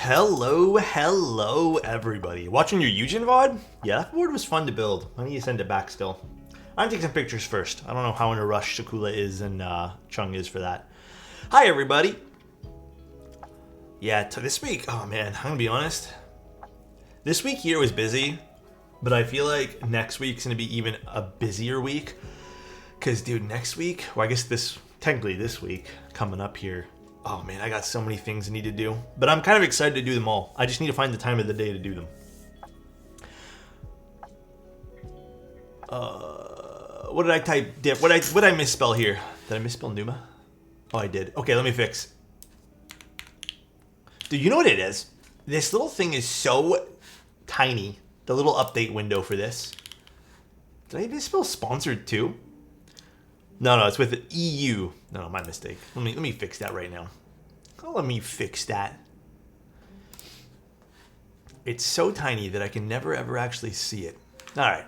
Hello, everybody. Watching your Eugen VOD? Yeah, that board was fun to build. I need to send it back still. I'm gonna take some pictures first. I don't know how in a rush Sakula is and Chung is for that. Hi, everybody. Yeah, this week, oh man, I'm gonna be honest. This week here was busy, but I feel like next week's gonna be even a busier week. Cause dude, next week, well, I guess technically this week, coming up here, oh man, I got so many things I need to do. But I'm kind of excited to do them all. I just need to find the time of the day to do them. What did I type? What did I misspell here? Did I misspell Pnuema? Oh, I did. Okay, let me fix. Dude, you know what it is? This little thing is so tiny. The little update window for this. Did I misspell sponsored too? No, it's with the EU. No, my mistake. Let me fix that right now. Oh, let me fix that. It's so tiny that I can never ever actually see it. All right.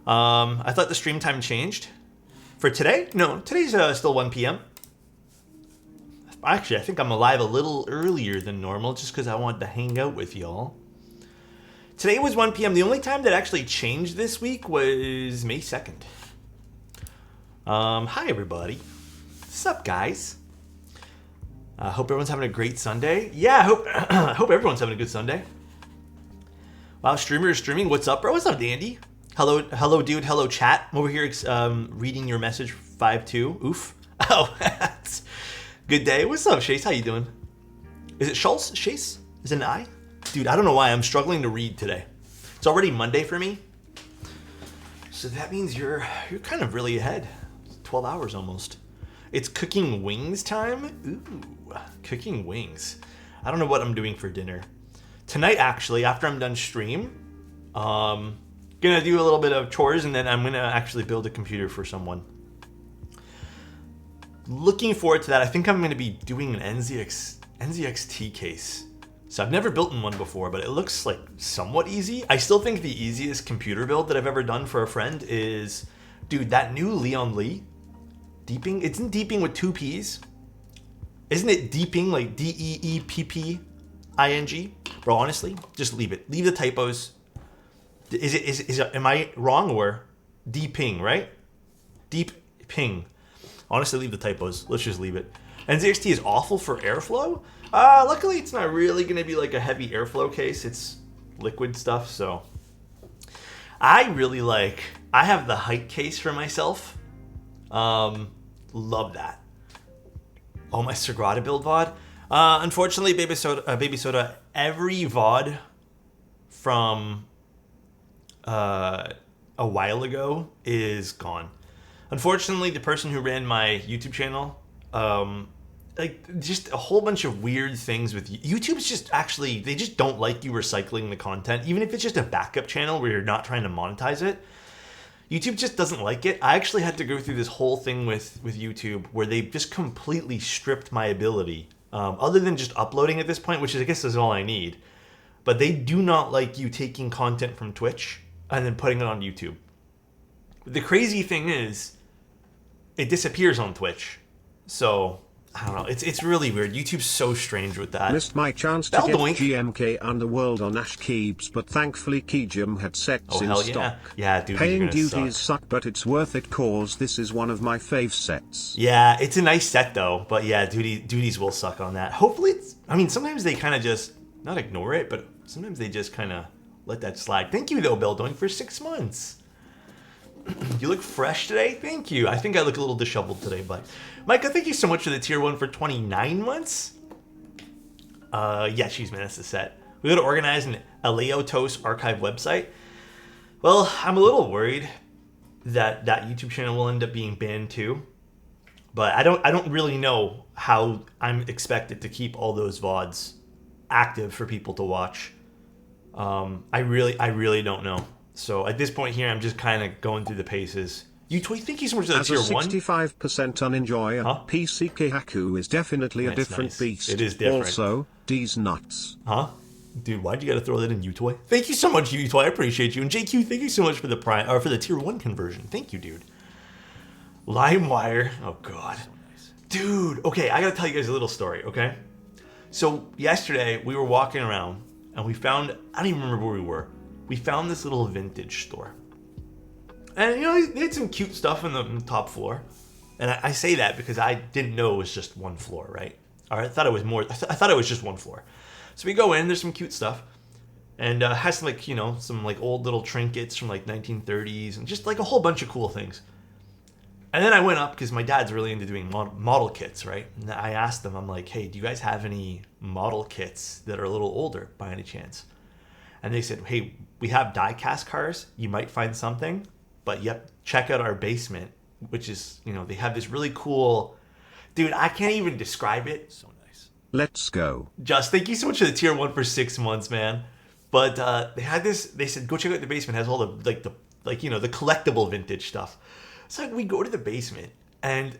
I thought the stream time changed for today. No, today's still 1 p.m. Actually, I think I'm alive a little earlier than normal just because I wanted to hang out with y'all. Today was 1 p.m. The only time that actually changed this week was May 2nd. Hi everybody. What's up, guys? Hope everyone's having a great Sunday. Yeah, I hope everyone's having a good Sunday. Wow, streamer is streaming. What's up, bro? What's up, Dandy? Hello, dude. Hello, chat. I'm over here reading your message 5-2. Oof. Oh, that's good day. What's up, Chase? How you doing? Is it Schultz? Chase? Is it an I? Dude, I don't know why I'm struggling to read today. It's already Monday for me. So that means you're kind of really ahead. 12 hours almost. It's cooking wings time. Ooh, cooking wings. I don't know what I'm doing for dinner. Tonight, actually, after I'm done stream, gonna do a little bit of chores and then I'm gonna actually build a computer for someone. Looking forward to that. I think I'm gonna be doing an NZXT case. So I've never built one before, but it looks like somewhat easy. I still think the easiest computer build that I've ever done for a friend is, dude, that new Leon Lee. Deeping? It's in Deeping with 2 P's. Isn't it Deeping, like Deepping? Bro, honestly, just leave it. Leave the typos. Is it, am I wrong or Deeping, right? Deep ping. Honestly, leave the typos. Let's just leave it. NZXT is awful for airflow. Luckily, it's not really going to be like a heavy airflow case. It's liquid stuff, so. I have the height case for myself. Love that. Oh, my Sagrada build VOD. Unfortunately, Baby Soda, every VOD from a while ago is gone. Unfortunately, the person who ran my YouTube channel, just a whole bunch of weird things with YouTube's just actually, they just don't like you recycling the content, even if it's just a backup channel where you're not trying to monetize it. YouTube just doesn't like it. I actually had to go through this whole thing with YouTube where they just completely stripped my ability, other than just uploading at this point, which I guess is all I need. But they do not like you taking content from Twitch and then putting it on YouTube. The crazy thing is, it disappears on Twitch. So, I don't know. It's really weird. YouTube's so strange with that. Missed my chance to get GMK Underworld on Ash Keeps, but thankfully Keyjum had sets in stock. Yeah, dude. Paying duties suck, but it's worth it cause this is one of my fave sets. Yeah, it's a nice set though. But yeah, duties will suck on that. Hopefully sometimes they kind of just, not ignore it, but sometimes they just kind of let that slide. Thank you though, Bill Doing, for 6 months. You look fresh today. Thank you. I think I look a little disheveled today, but Micah, thank you so much for the tier 1 for 29 months. Yeah, jeez, man, that's the set. We got to organize an Alexotos archive website. Well, I'm a little worried that YouTube channel will end up being banned too. But I don't really know how I'm expected to keep all those VODs active for people to watch. I really don't know. So at this point here, I'm just kind of going through the paces. Thank you so much for the tier 1. 65% unenjoy, PCK Haku is definitely a different beast. It is different. Also, D's nuts. Huh? Dude, why'd you gotta throw that in, Utoy? Thank you so much, Utoy. I appreciate you. And JQ, thank you so much for the for the tier 1 conversion. Thank you, dude. LimeWire. Oh, God. Dude, okay, I gotta tell you guys a little story, okay? So yesterday we were walking around and we found, I don't even remember where we were. We found this little vintage store. And you know, they had some cute stuff on the top floor. And I say that because I didn't know it was just one floor, right? Or I thought it was more, I thought it was just one floor. So we go in, there's some cute stuff. And has some like, you know, some like old little trinkets from like 1930s and just like a whole bunch of cool things. And then I went up because my dad's really into doing model kits, right? And I asked them, I'm like, hey, do you guys have any model kits that are a little older by any chance? And they said, hey, we have die-cast cars. You might find something, but yep, check out our basement, which is, you know, they have this really cool, dude, I can't even describe it. So nice. Let's go. Just thank you so much for the tier 1 for 6 months, man. But they had this, they said, go check out the basement. It has all the collectible vintage stuff. So we go to the basement, and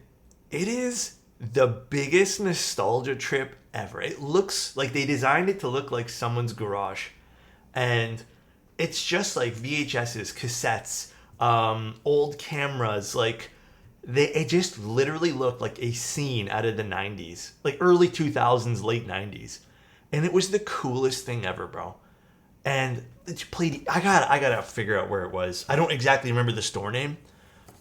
it is the biggest nostalgia trip ever. It looks like they designed it to look like someone's garage. And it's just like VHSs, cassettes, old cameras. Like, it just literally looked like a scene out of the 90s. Like early 2000s, late 90s. And it was the coolest thing ever, bro. And it played, I gotta figure out where it was. I don't exactly remember the store name.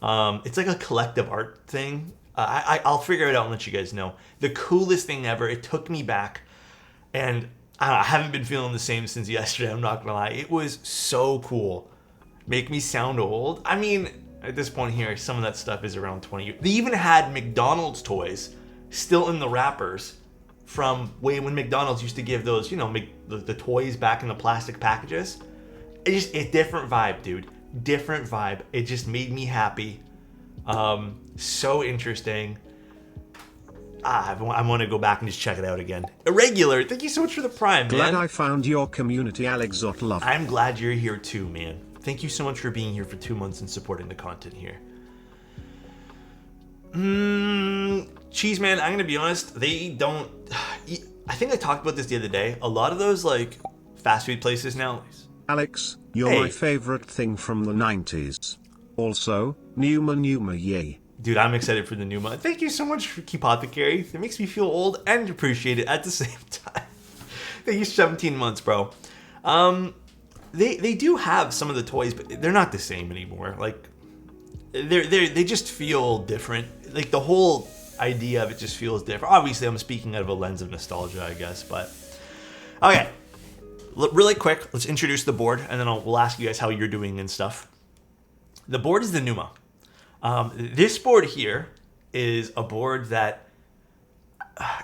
It's like a collective art thing. I'll figure it out and let you guys know. The coolest thing ever. It took me back, and I haven't been feeling the same since yesterday. I'm not gonna lie. It was so cool. Make me sound old. I mean, at this point here, some of that stuff is around 20 years. They even had McDonald's toys still in the wrappers from when McDonald's used to give those, you know, the toys back in the plastic packages. It's just a different vibe, dude. Different vibe. It just made me happy. So interesting. I want to go back and just check it out again. Irregular, thank you so much for the Prime, man. Glad I found your community, Alexotos. I'm glad you're here too, man. Thank you so much for being here for 2 months and supporting the content here. Cheese, man, I'm gonna be honest. They don't. I think I talked about this the other day. A lot of those like fast food places now. Alex, you're my favorite thing from the 90s. Also, Pnuema, yay. Dude, I'm excited for the Pnuema. Thank you so much for Keep Apothecary. It makes me feel old and appreciate it at the same time. Thank you, 17 months, bro. They do have some of the toys, but they're not the same anymore. Like, they just feel different. Like, the whole idea of it just feels different. Obviously, I'm speaking out of a lens of nostalgia, I guess, but... Okay. Really quick, let's introduce the board, and then we'll ask you guys how you're doing and stuff. The board is the Pnuema. This board here is a board that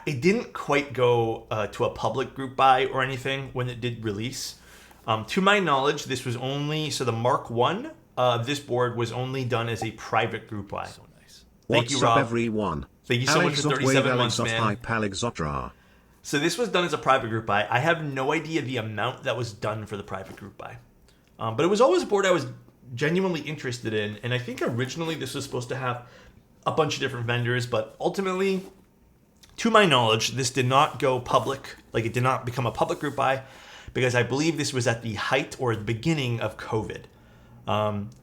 it didn't quite go to a public group buy or anything when it did release. To my knowledge, this was only, so the Mark 1 of this board was only done as a private group buy. So nice. Thank you, Rob. What's up, everyone? Thank you so much for 37 months, man. Alexotra. So this was done as a private group buy. I have no idea the amount that was done for the private group buy. But it was always a board I was genuinely interested in. And I think originally this was supposed to have a bunch of different vendors. But ultimately, to my knowledge, this did not go public. Like, it did not become a public group buy. Because I believe this was at the height or the beginning of COVID.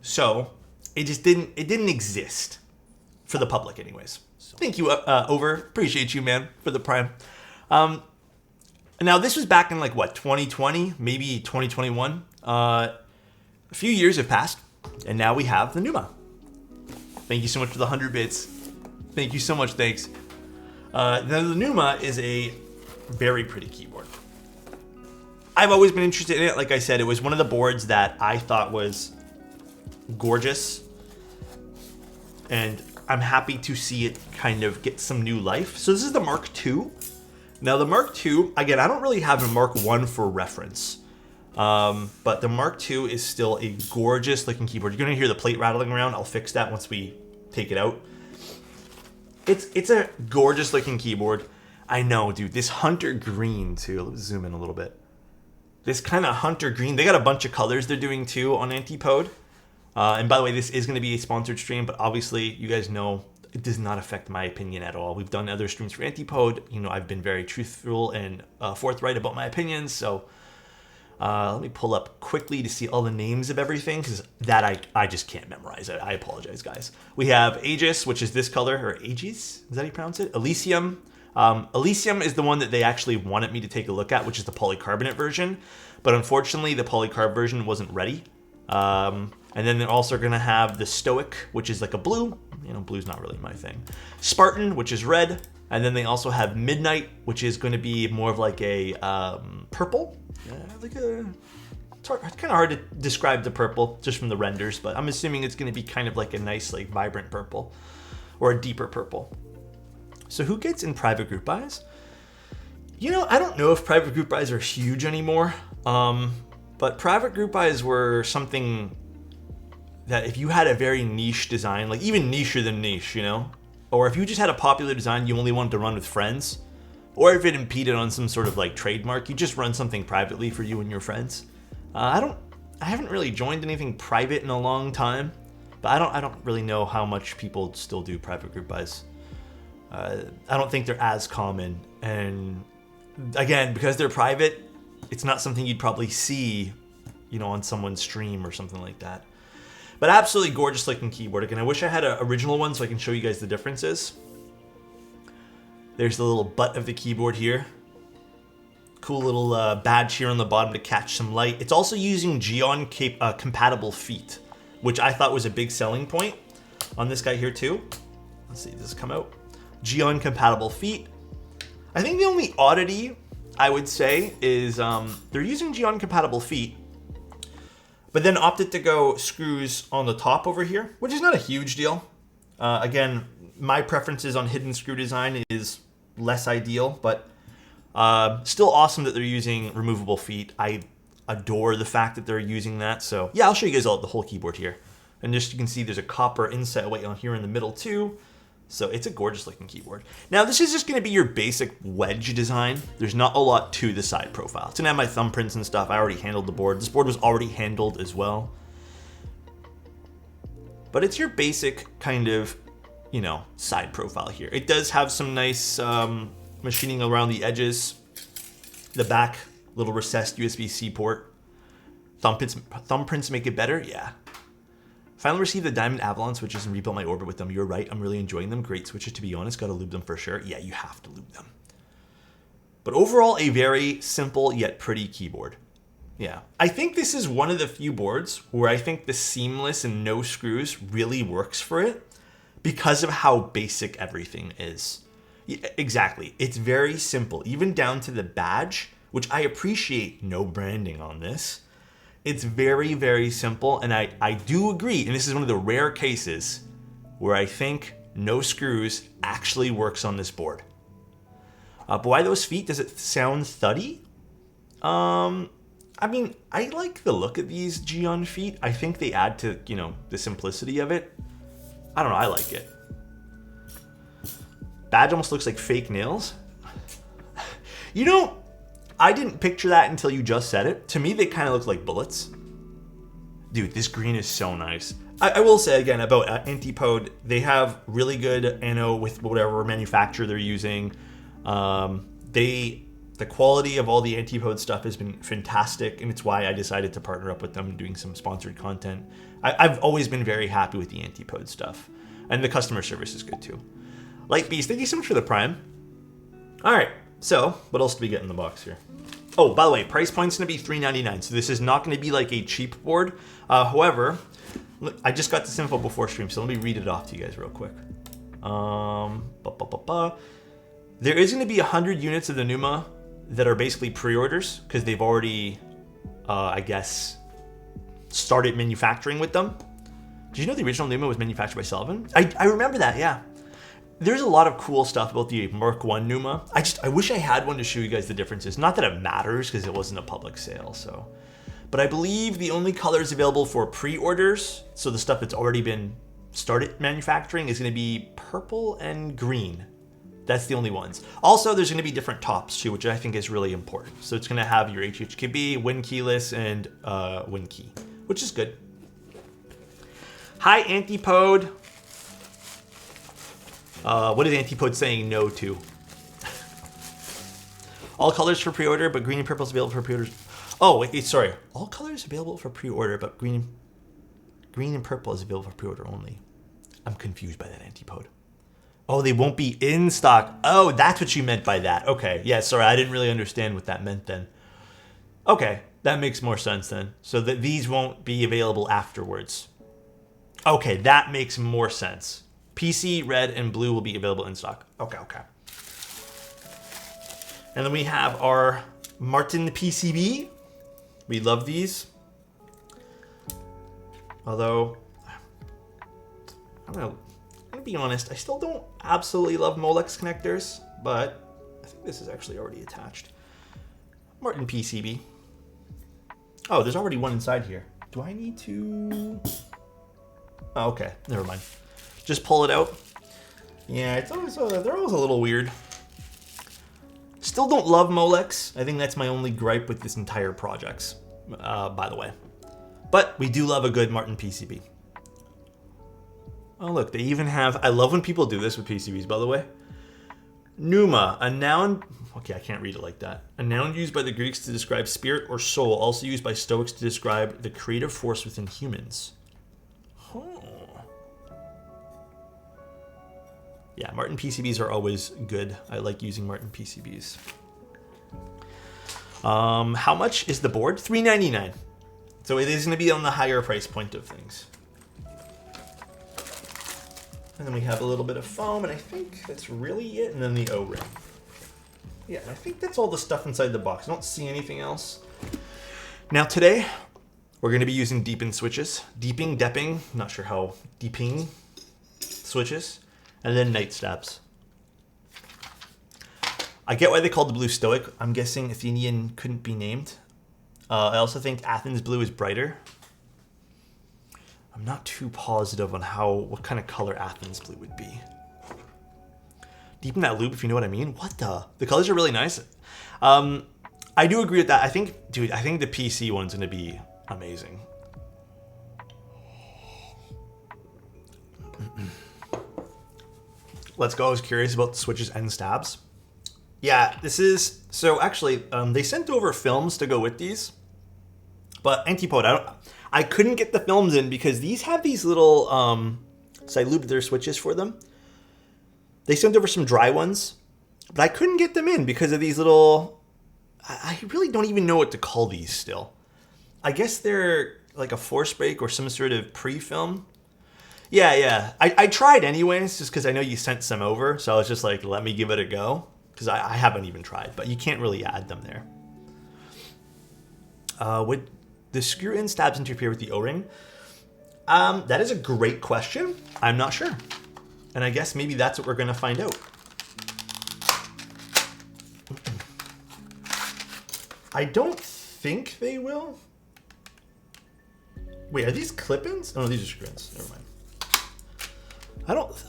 So it just didn't exist for the public anyways. So thank you, Over. Appreciate you, man, for the Prime. Now this was back in like what, 2020, maybe 2021. A few years have passed, and now we have the Pnuema. Thank you so much for the 100 bits. Thank you so much. Thanks. Now the Pnuema is a very pretty keyboard. I've always been interested in it. Like I said, it was one of the boards that I thought was gorgeous, and I'm happy to see it kind of get some new life. So this is the Mark II. Now the Mark II, again, I don't really have a Mark I for reference, but the Mark II is still a gorgeous looking keyboard. You're gonna hear the plate rattling around. I'll fix that once we take it out. It's a gorgeous looking keyboard. I know, dude. This hunter green too. Let's zoom in a little bit. This kind of hunter green. They got a bunch of colors they're doing too on Antipode. And by the way, this is going to be a sponsored stream, but obviously you guys know it does not affect my opinion at all. We've done other streams for Antipode. You know, I've been very truthful and forthright about my opinions. So let me pull up quickly to see all the names of everything, because that I just can't memorize. I apologize, guys. We have Aegis, which is this color, or Aegis? Is that how you pronounce it? Elysium, Elysium is the one that they actually wanted me to take a look at, which is the polycarbonate version. But unfortunately, the polycarb version wasn't ready. And then they're also going to have the Stoic, which is like a blue. You know, blue's not really my thing. Spartan, which is red. And then they also have Midnight, which is going to be more of like a purple. It's kind of hard to describe the purple just from the renders, but I'm assuming it's going to be kind of like a nice, like vibrant purple or a deeper purple. So who gets in private group buys? You know, I don't know if private group buys are huge anymore, but private group buys were something that if you had a very niche design, like even nicher than niche, you know, or if you just had a popular design you only wanted to run with friends, or if it impeded on some sort of like trademark, you just run something privately for you and your friends. I haven't really joined anything private in a long time, but I don't really know how much people still do private group buys. I don't think they're as common, and again, because they're private, it's not something you'd probably see, you know, on someone's stream or something like that. But absolutely gorgeous looking keyboard. Again, I wish I had an original one so I can show you guys the differences. There's the little butt of the keyboard here. Cool little badge here on the bottom to catch some light. It's also using Geon compatible feet, which I thought was a big selling point on this guy here too. Let's see, does this come out? Geon compatible feet. I think the only oddity I would say is they're using Geon compatible feet, but then opted to go screws on the top over here, which is not a huge deal. Again, my preferences on hidden screw design is less ideal, but still awesome that they're using removable feet. I adore the fact that they're using that. So yeah, I'll show you guys the whole keyboard here. And just you can see there's a copper inset weight on here in the middle too. So it's a gorgeous looking keyboard. Now this is just going to be your basic wedge design. There's not a lot to the side profile. It's going to have my thumbprints and stuff. I already handled the board. This board was already handled as well. But it's your basic kind of, you know, side profile here. It does have some nice machining around the edges. The back, little recessed USB-C port. Thumbprints make it better, yeah. Finally received the Diamond Avalon switches and rebuilt my orbit with them. You're right, I'm really enjoying them. Great switches, to be honest. Gotta lube them for sure. Yeah, you have to lube them. But overall, a very simple yet pretty keyboard. Yeah. I think this is one of the few boards where I think the seamless and no screws really works for it because of how basic everything is. Yeah, exactly. It's very simple, even down to the badge, which I appreciate no branding on this. It's very, very simple, and I do agree, and this is one of the rare cases where I think no screws actually works on this board. But why those feet? Does it sound thuddy? I mean, I like the look of these Geon feet. I think they add to, you know, the simplicity of it. I don't know, I like it. Badge almost looks like fake nails. You know, I didn't picture that until you just said it. To me, they kind of look like bullets. Dude, this green is so nice. I will say again about Antipode, they have really good anno with whatever manufacturer they're using. The quality of all the Antipode stuff has been fantastic, and it's why I decided to partner up with them doing some sponsored content. I've always been very happy with the Antipode stuff, and the customer service is good too. Light Beast, thank you so much for the Prime. All right, so what else do we get in the box here? Oh, by the way, price point's gonna be $399, so this is not gonna be like a cheap board. However, look, I just got this info before stream, so let me read it off to you guys real quick. There is gonna be 100 units of the Pneuma that are basically pre-orders because they've already, I guess, started manufacturing with them. Did you know the original Pneuma was manufactured by Sullivan? I remember that, yeah. There's a lot of cool stuff about the Mark I Pneuma. I wish I had one to show you guys the differences. Not that it matters because it wasn't a public sale, so. But I believe the only colors available for pre-orders, so the stuff that's already been started manufacturing, is gonna be purple and green. That's the only ones. Also, there's gonna be different tops too, which I think is really important. So it's gonna have your HHKB, Win keyless, and Win key, which is good. Hi, Antipode. What is Antipode saying no to? All colors for pre-order, but green and purple is available for pre-orders. Oh, wait, sorry. All colors available for pre-order, but green and purple is available for pre-order only. I'm confused by that, Antipode. Oh, they won't be in stock. Oh, that's what you meant by that. Okay. Yeah, sorry. I didn't really understand what that meant then. Okay. That makes more sense then. So that these won't be available afterwards. Okay. That makes more sense. PC, red, and blue will be available in stock. Okay. And then we have our Martin PCB. We love these. Although, I don't know. I'm gonna be honest, I still don't absolutely love Molex connectors, but I think this is actually already attached. Martin PCB. Oh, there's already one inside here. Do I need to... Oh, okay, never mind. Just pull it out. Yeah, it's always they're always a little weird. Still don't love Molex. I think that's my only gripe with this entire project, by the way. But we do love a good Martin PCB. Oh, look, they even have... I love when people do this with PCBs, by the way. Pneuma, a noun... Okay, I can't read it like that. A noun used by the Greeks to describe spirit or soul, also used by Stoics to describe the creative force within humans. Oh. Yeah, Martin PCBs are always good. I like using Martin PCBs. How much is the board? $3.99. So it is going to be on the higher price point of things. And then we have a little bit of foam, and I think that's really it. And then the O-ring. Yeah, I think that's all the stuff inside the box. I don't see anything else. Now today, we're going to be using deepen switches. Deeping, not sure how, deeping switches. And then night stabs. I get why they called the blue Stoic. I'm guessing Athenian couldn't be named. I also think Athens blue is brighter. I'm not too positive on what kind of color Athens blue would be. Deepen that loop, if you know what I mean. What the colors are really nice. I do agree with that. I think the PC one's gonna be amazing. Let's go. I was curious about the switches and stabs. Yeah, this is... So actually, they sent over films to go with these. But Antipode, I couldn't get the films in because these have these little... So I lubed their switches for them. They sent over some dry ones. But I couldn't get them in because of these little... I really don't even know what to call these still. I guess they're like a force break or some sort of pre-film. Yeah. I tried anyways, just because I know you sent some over. So I was just like, let me give it a go. Because I haven't even tried, but you can't really add them there. Would the screw-in stabs interfere with the O-ring? That is a great question. I'm not sure. And I guess maybe that's what we're going to find out. I don't think they will. Wait, are these clip-ins? Oh, no, these are screw-ins. Never mind.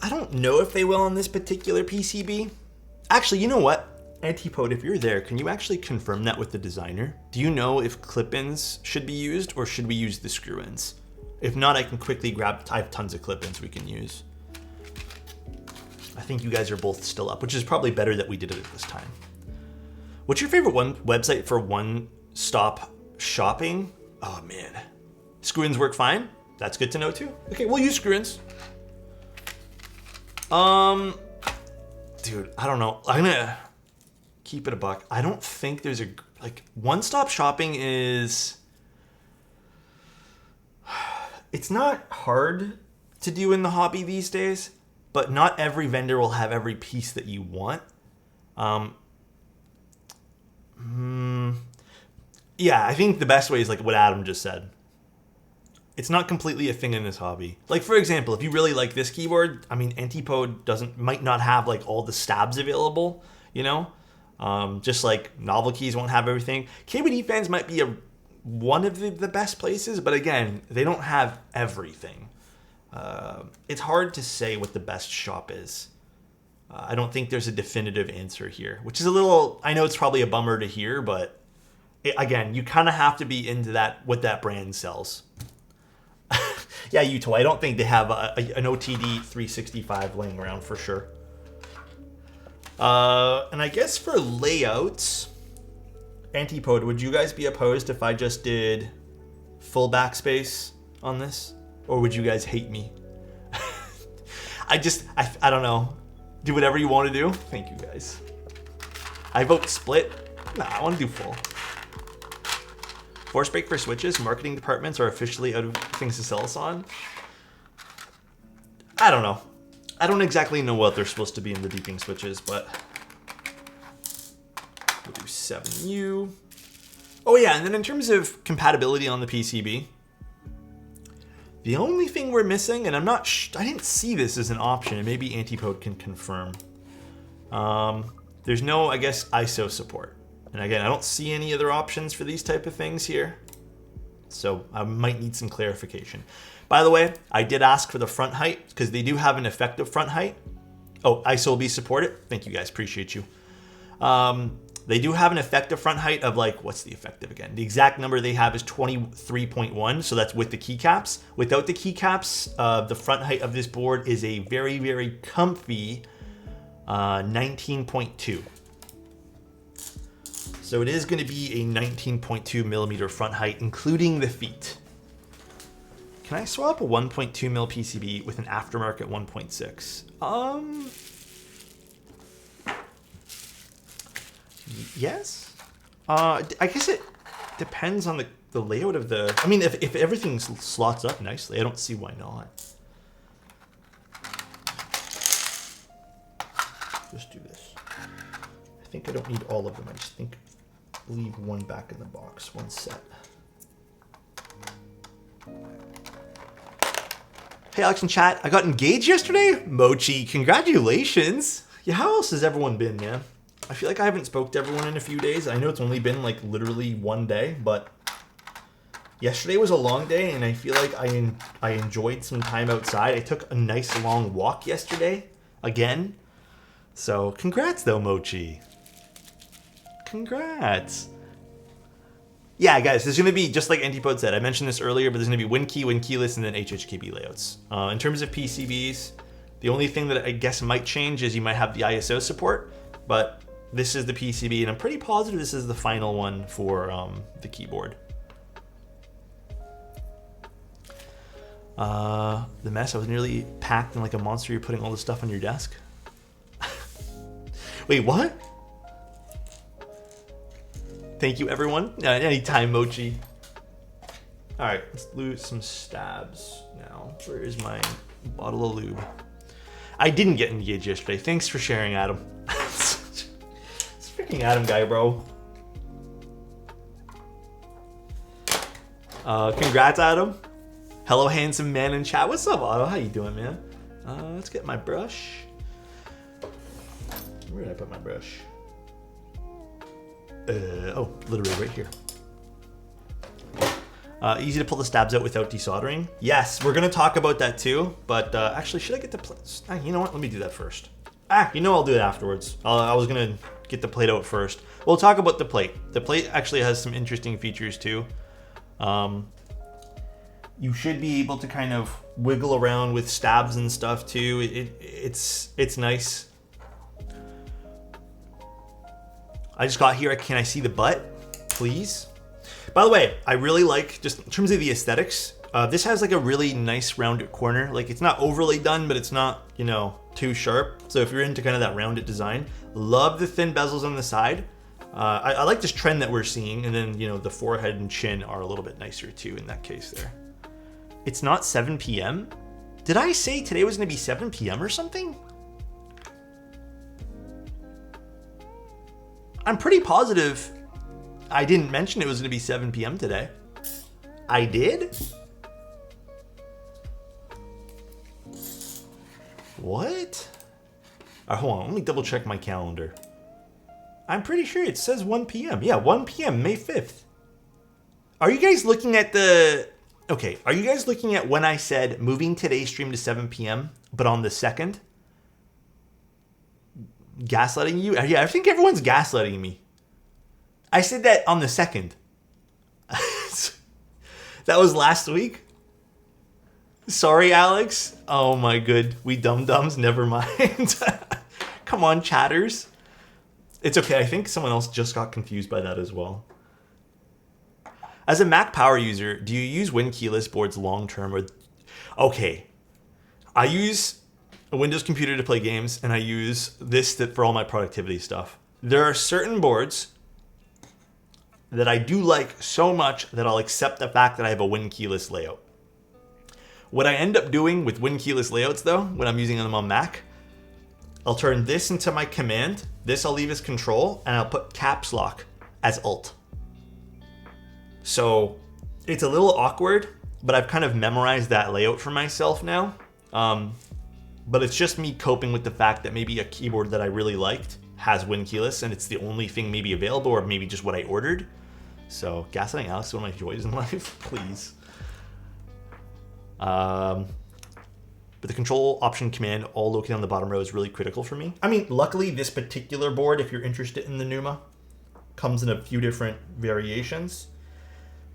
I don't know if they will on this particular PCB. Actually, you know what? Antipode, if you're there, can you actually confirm that with the designer? Do you know if clip-ins should be used or should we use the screw-ins? If not, I can quickly grab... I have tons of clip-ins we can use. I think you guys are both still up, which is probably better that we did it at this time. What's your favorite website for one-stop shopping? Oh, man. Screw-ins work fine? That's good to know, too. Okay, we'll use screw-ins. Dude, I don't know. I'm gonna keep it a buck. I don't think there's a... Like, one-stop shopping is... It's not hard to do in the hobby these days, but not every vendor will have every piece that you want. Yeah, I think the best way is like what Adam just said. It's not completely a thing in this hobby. Like, for example, if you really like this keyboard, I mean, Antipode might not have like all the stabs available, you know? Just like Novel Keys won't have everything. KBD fans might be one of the best places, but again, they don't have everything. It's hard to say what the best shop is. I don't think there's a definitive answer here, which is a little... I know it's probably a bummer to hear, but again, you kind of have to be into that what that brand sells. Yeah, Utah. I don't think they have an OTD 365 laying around for sure. And I guess for layouts, Antipode, would you guys be opposed if I just did full backspace on this? Or would you guys hate me? I don't know. Do whatever you want to do. Thank you, guys. I vote split. Nah, I want to do full. Force break for switches. Marketing departments are officially out of things to sell us on. I don't know. I don't exactly know what they're supposed to be in the deeping switches, but we'll do 7U. Oh yeah, and then in terms of compatibility on the PCB, the only thing we're missing, and I didn't see this as an option, and maybe Antipode can confirm. There's no, I guess, ISO support. And again, I don't see any other options for these type of things here. So I might need some clarification. By the way, I did ask for the front height because they do have an effective front height. Oh, ISO will be supported. Thank you guys, appreciate you. They do have an effective front height of like, what's the effective again? The exact number they have is 23.1, so that's with the keycaps. Without the keycaps, the front height of this board is a very, very comfy 19.2. So it is going to be a 19.2 millimeter front height, including the feet. Can I swap a 1.2 mil PCB with an aftermarket 1.6? Yes. I guess it depends on the layout of the. I mean, if everything slots up nicely, I don't see why not. Just do this. I think I don't need all of them. I just think leave one back in the box, one set. Hey, Alex in chat. I got engaged yesterday. Mochi, congratulations. Yeah, how else has everyone been, man? I feel like I haven't spoke to everyone in a few days. I know it's only been like literally one day, but yesterday was a long day, and I feel like I enjoyed some time outside. I took a nice long walk yesterday, again. So congrats though, Mochi. Congrats. Yeah, guys, there's going to be, just like Antipode said, I mentioned this earlier, but there's going to be WinKey, WinKeyless, and then HHKB layouts. In terms of PCBs, the only thing that I guess might change is you might have the ISO support, but this is the PCB, and I'm pretty positive this is the final one for the keyboard. The mess, I was nearly packed in like a monster. You're putting all this stuff on your desk. Wait, what? Thank you, everyone. Anytime, Mochi. All right, let's lose some stabs now. Where is my bottle of lube? I didn't get engaged yesterday. Thanks for sharing, Adam. It's freaking Adam guy, bro. Congrats, Adam. Hello, handsome man in chat. What's up, Otto? How you doing, man? Let's get my brush. Where did I put my brush? Oh, literally right here. Easy to pull the stabs out without desoldering. Yes, we're going to talk about that too. But actually, should I get the plate? You know what? Let me do that first. You know I'll do it afterwards. I was going to get the plate out first. We'll talk about the plate. The plate actually has some interesting features too. You should be able to kind of wiggle around with stabs and stuff too. It's nice. I just got here. Can I see the butt, please? By the way, I really like, just in terms of the aesthetics, this has like a really nice rounded corner. Like it's not overly done, but it's not, you know, too sharp. So if you're into kind of that rounded design, love the thin bezels on the side. I like this trend that we're seeing. And then, you know, the forehead and chin are a little bit nicer too in that case there. It's not 7 p.m. Did I say today was going to be 7 p.m. or something? I'm pretty positive I didn't mention it was going to be 7 p.m. today. I did? What? Hold on, let me double check my calendar. I'm pretty sure it says 1 p.m. Yeah, 1 p.m., May 5th. Are you guys looking at the... Okay, are you guys looking at when I said moving today's stream to 7 p.m., but on the 2nd? Gaslighting you? Yeah, I think everyone's gaslighting me. I said that on the 2nd. That was last week? Sorry, Alex. Oh my good. We dum-dums, never mind. Come on, chatters. It's okay. I think someone else just got confused by that as well. As a Mac power user, do you use WinKeyless boards long-term or... Okay. I use a Windows computer to play games, and I use this for all my productivity stuff. There are certain boards that I do like so much that I'll accept the fact that I have a Win keyless layout. What I end up doing with Win keyless layouts, though, when I'm using them on Mac, I'll turn this into my command, this I'll leave as control, and I'll put caps lock as alt. So it's a little awkward, but I've kind of memorized that layout for myself now. But it's just me coping with the fact that maybe a keyboard that I really liked has Win keyless, and it's the only thing maybe available, or maybe just what I ordered. So gaslighting Alex is one of my joys in life, please. But the control option command all located on the bottom row is really critical for me. I mean, luckily this particular board, if you're interested in the Pneuma, comes in a few different variations.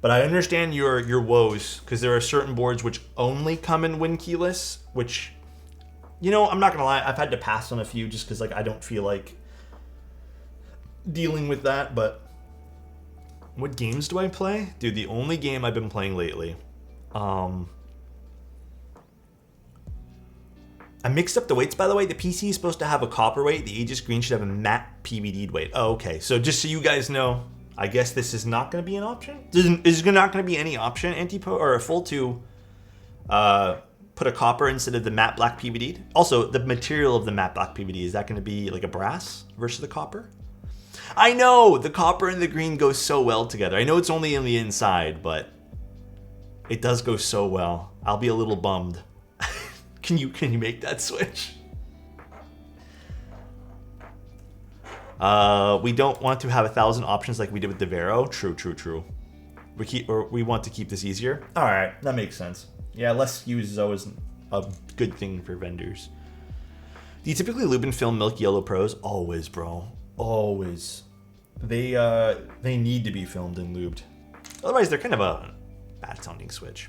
But I understand your woes, because there are certain boards which only come in Win keyless, which, you know, I'm not gonna lie, I've had to pass on a few just because, like, I don't feel like dealing with that. But what games do I play? Dude, the only game I've been playing lately, I mixed up the weights, by the way. The PC is supposed to have a copper weight. The Aegis Green should have a matte PVD'd weight. Oh, okay. So just so you guys know, I guess this is not going to be an option. Is not going to be any option, or a full to put a copper instead of the matte black PVD. Also, the material of the matte black PVD, is that going to be like a brass versus the copper? I know the copper and the green go so well together. I know it's only in the inside, but it does go so well. I'll be a little bummed. Can you make that switch? We don't want to have 1,000 options like we did with the Vero. True. We want to keep this easier. All right, that makes sense. Yeah, less SKUs is always a good thing for vendors. Do you typically lube and film Milk Yellow Pros? Always, bro. Always. They need to be filmed and lubed. Otherwise, they're kind of a bad sounding switch.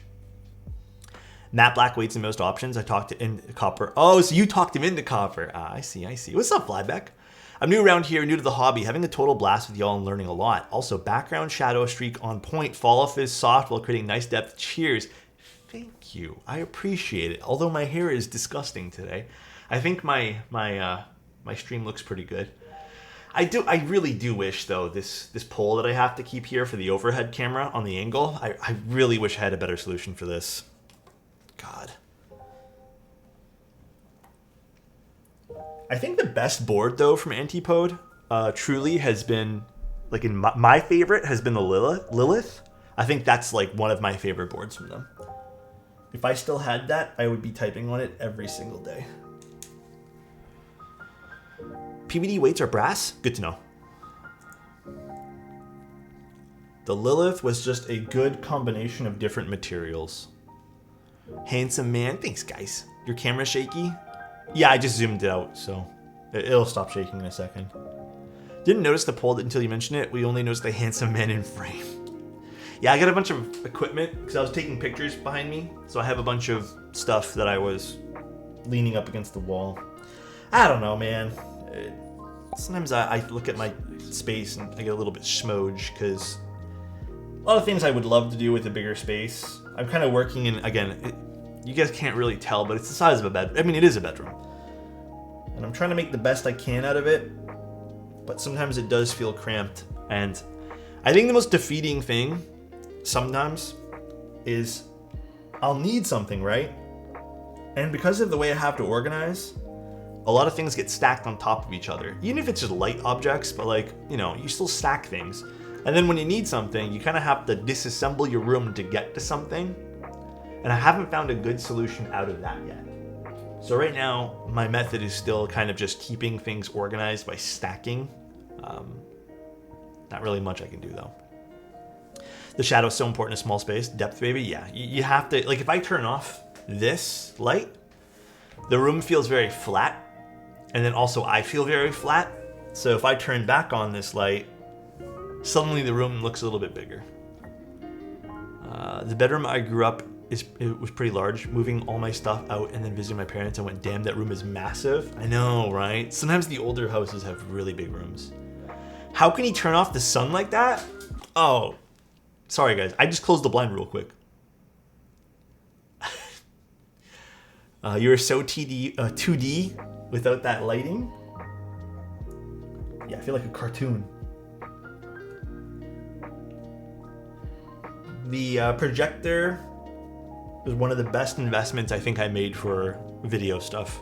Matte black weights in most options. I talked in copper. Oh, so you talked him into copper. I see. What's up, Flyback? I'm new around here, new to the hobby, having a total blast with y'all and learning a lot. Also, background shadow streak on point. Fall off is soft while creating nice depth. Cheers. Thank you. I appreciate it. Although my hair is disgusting today. I think my stream looks pretty good. I really do wish, though, this pole that I have to keep here for the overhead camera on the angle, I really wish I had a better solution for this. God. I think the best board, though, from Antipode truly has been, like, in my favorite has been the Lilith. I think that's, like, one of my favorite boards from them. If I still had that, I would be typing on it every single day. PVD weights are brass? Good to know. The Lilith was just a good combination of different materials. Handsome man. Thanks, guys. Your camera shaky? Yeah, I just zoomed it out, so it'll stop shaking in a second. Didn't notice the pole until you mentioned it. We only noticed the handsome man in frame. Yeah, I got a bunch of equipment because I was taking pictures behind me, so I have a bunch of stuff that I was leaning up against the wall. I don't know, man. Sometimes I look at my space and I get a little bit schmoge because a lot of things I would love to do with a bigger space. I'm kind of working in, again, you guys can't really tell, but it's the size of a bed. I mean, it is a bedroom. And I'm trying to make the best I can out of it, but sometimes it does feel cramped. And I think the most defeating thing sometimes is I'll need something, right? And because of the way I have to organize, a lot of things get stacked on top of each other. Even if it's just light objects, but like, you know, you still stack things. And then when you need something, you kind of have to disassemble your room to get to something. And I haven't found a good solution out of that yet. So right now, my method is still kind of just keeping things organized by stacking. Not really much I can do though. The shadow is so important in a small space. Depth, baby, yeah. You have to, like if I turn off this light, the room feels very flat. And then also I feel very flat. So if I turn back on this light, suddenly the room looks a little bit bigger. The bedroom I grew up, it was pretty large. Moving all my stuff out and then visiting my parents, I went, damn, that room is massive. I know, right? Sometimes the older houses have really big rooms. How can he turn off the sun like that? Oh, sorry guys. I just closed the blind real quick. You're so 2D without that lighting. Yeah, I feel like a cartoon. The projector was one of the best investments I think I made for video stuff.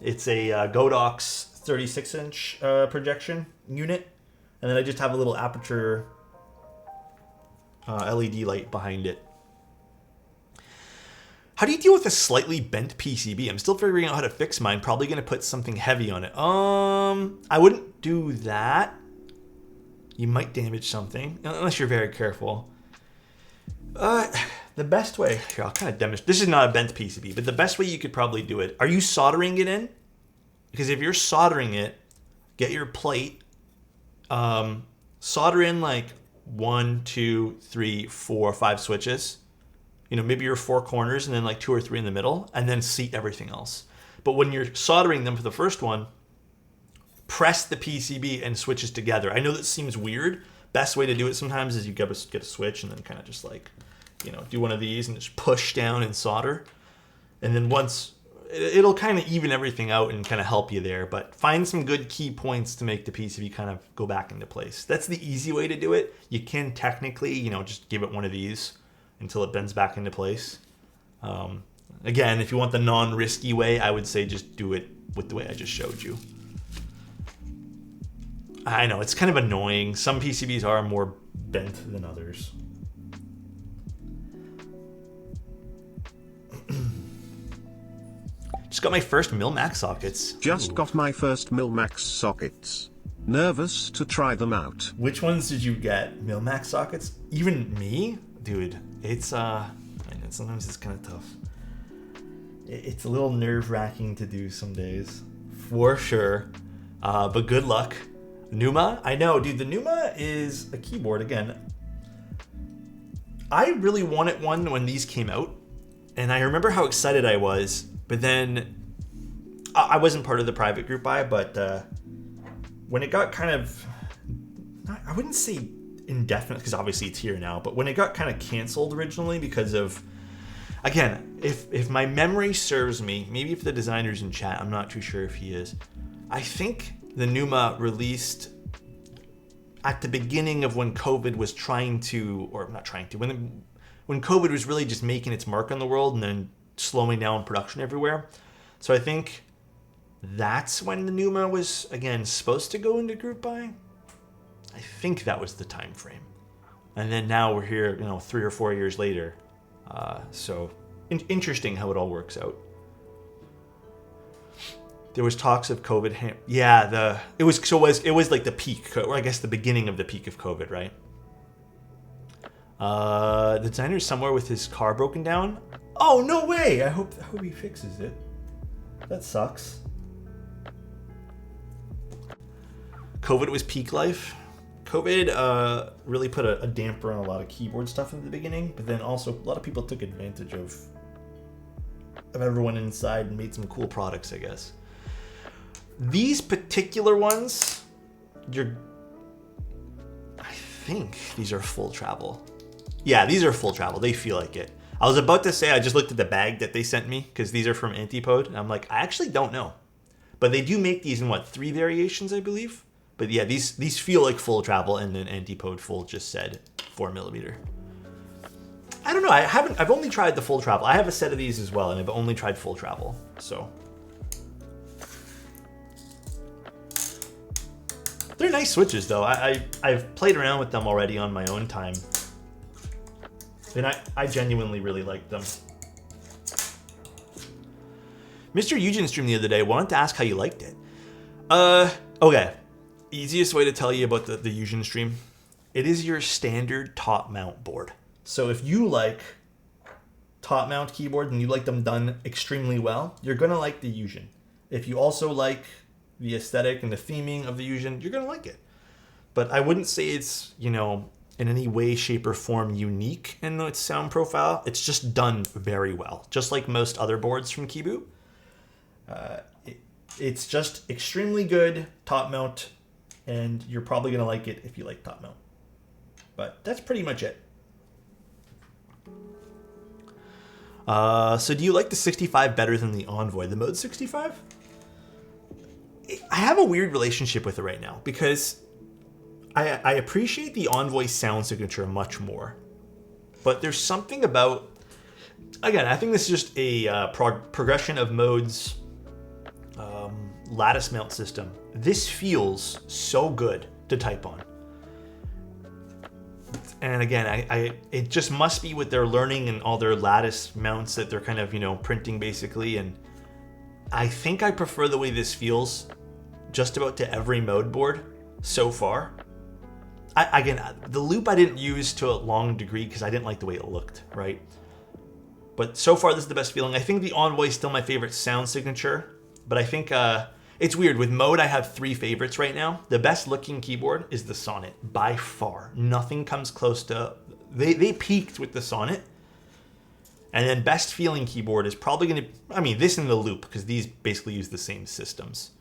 It's a Godox 36-inch projection unit, and then I just have a little aperture LED light behind it. How do you deal with a slightly bent PCB? I'm still figuring out how to fix mine. Probably going to put something heavy on it. I wouldn't do that. You might damage something, unless you're very careful. The best way, here, I'll kind of demonstrate. This is not a bent PCB, but the best way you could probably do it. Are you soldering it in? Because if you're soldering it, get your plate, solder in like 1, 2, 3, 4, 5 switches. You know, maybe your 4 corners and then like 2 or 3 in the middle, and then seat everything else. But when you're soldering them for the first one, press the PCB and switches together. I know that seems weird. Best way to do it sometimes is you get a switch and then kind of just like, you know, do one of these and just push down and solder. And then once, it'll kind of even everything out and kind of help you there. But find some good key points to make the PCB kind of go back into place. That's the easy way to do it. You can technically, you know, just give it one of these until it bends back into place. Again, if you want the non-risky way, I would say just do it with the way I just showed you. I know, it's kind of annoying. Some PCBs are more bent than others. Just got my first Mil-Max sockets. Just got my first Mil-Max sockets. Nervous to try them out. Which ones did you get? Mil-Max sockets? Even me? Dude, it's, I know, sometimes it's kind of tough. It's a little nerve-wracking to do some days. For sure. But good luck. Pnuema? I know, dude, the Pnuema is a keyboard, again. I really wanted one when these came out, and I remember how excited I was, but then I wasn't part of the private group buy, but when it got kind of, I wouldn't say indefinite, because obviously it's here now, but when it got kind of canceled originally because of, again, if my memory serves me, maybe if the designer's in chat, I'm not too sure if he is, I think the Pnuema released at the beginning of when COVID was trying to, or not trying to, when COVID was really just making its mark on the world and then slowing down production everywhere. So I think that's when the Pnuema was, again, supposed to go into group buy. I think that was the time frame. And then now we're here, 3 or 4 years later. So interesting how it all works out. There was talks of COVID. It was like the peak, or I guess the beginning of the peak of COVID, right? The designer's somewhere with his car broken down. Oh, no way! I hope he fixes it. That sucks. COVID was peak life. COVID really put a damper on a lot of keyboard stuff in the beginning, but then also a lot of people took advantage of everyone inside and made some cool products, I guess. These particular ones, I think these are full travel. Yeah, these are full travel. They feel like it. I was about to say I just looked at the bag that they sent me because these are from Antipode, and I'm like, I actually don't know. But they do make these in 3 variations, I believe. But yeah, these feel like full travel, and then Antipode full just said 4mm. I don't know. I've only tried the full travel. I have a set of these as well, and I've only tried full travel. So they're nice switches, though. I've played around with them already on my own time, and I genuinely really like them. Mr. Eugen streamed the other day. Wanted to ask how you liked it. Okay. Easiest way to tell you about the Eugen stream. It is your standard top mount board. So if you like top mount keyboard and you like them done extremely well, you're going to like the Eugen. If you also like the aesthetic and the theming of the Eugen, you're going to like it. But I wouldn't say it's, in any way, shape, or form unique in its sound profile. It's just done very well. Just like most other boards from Kibu. It's just extremely good top mount, and you're probably going to like it if you like top mount. But that's pretty much it. So do you like the 65 better than the Envoy, the Mode 65? I have a weird relationship with it right now because I appreciate the Envoy sound signature much more. But there's something about, again, I think this is just a progression of modes, lattice mount system. This feels so good to type on. And again, it just must be what they're learning and all their lattice mounts that they're kind of, printing basically. And I think I prefer the way this feels just about to every mode board so far. Again, the loop I didn't use to a long degree because I didn't like the way it looked, right? But so far, this is the best feeling. I think the Envoy is still my favorite sound signature, but I think it's weird. With mode, I have 3 favorites right now. The best looking keyboard is the Sonnet, by far. Nothing comes close to... They peaked with the Sonnet. And then best feeling keyboard is probably going to... I mean, this and the Loop, because these basically use the same systems.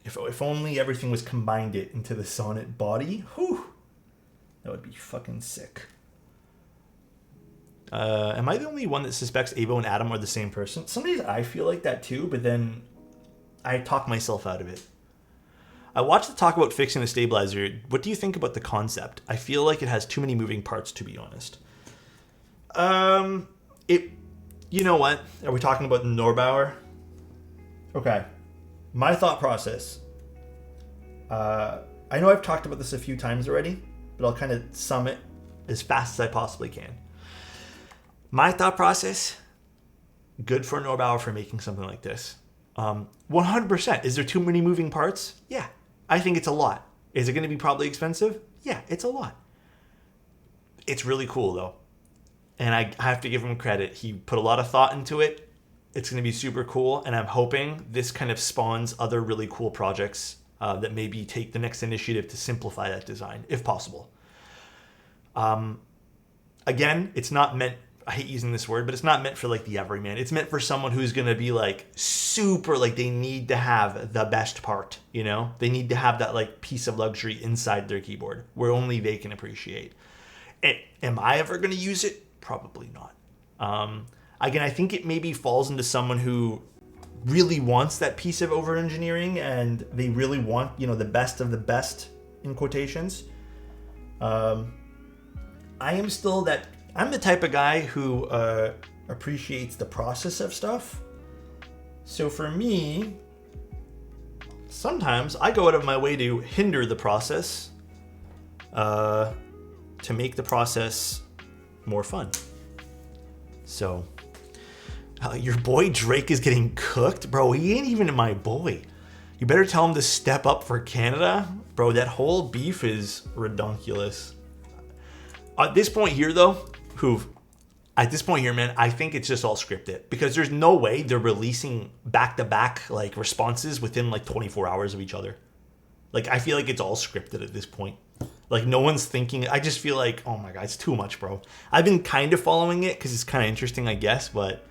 If only everything was combined it into the Sonnet body, whew, that would be fucking sick. Am I the only one that suspects Avo and Adam are the same person? Some days I feel like that too, but then I talk myself out of it. I watched the talk about fixing the stabilizer. What do you think about the concept? I feel like it has too many moving parts, to be honest. You know what? Are we talking about the Neubauer? Okay. My thought process. I know I've talked about this a few times already, but I'll kind of sum it as fast as I possibly can. My thought process, good for Neubauer for making something like this. 100%. Is there too many moving parts? Yeah. I think it's a lot. Is it going to be probably expensive? Yeah, it's a lot. It's really cool, though. And I have to give him credit. He put a lot of thought into it. It's going to be super cool, and I'm hoping this kind of spawns other really cool projects that maybe take the next initiative to simplify that design, if possible. Again, it's not meant... I hate using this word, but it's not meant for like the everyman. It's meant for someone who's going to be like super, like they need to have the best part, They need to have that like piece of luxury inside their keyboard where only they can appreciate. Am I ever going to use it? Probably not. Again, I think it maybe falls into someone who really wants that piece of over-engineering and they really want, the best of the best, in quotations. I'm the type of guy who appreciates the process of stuff. So for me, sometimes I go out of my way to hinder the process to make the process more fun. So... your boy Drake is getting cooked? Bro, he ain't even my boy. You better tell him to step up for Canada. Bro, that whole beef is redonkulous. At this point here, though, man, I think it's just all scripted. Because there's no way they're releasing back-to-back like responses within like 24 hours of each other. Like, I feel like it's all scripted at this point. Like, no one's thinking... I just feel like, oh my god, it's too much, bro. I've been kind of following it because it's kind of interesting, I guess, but...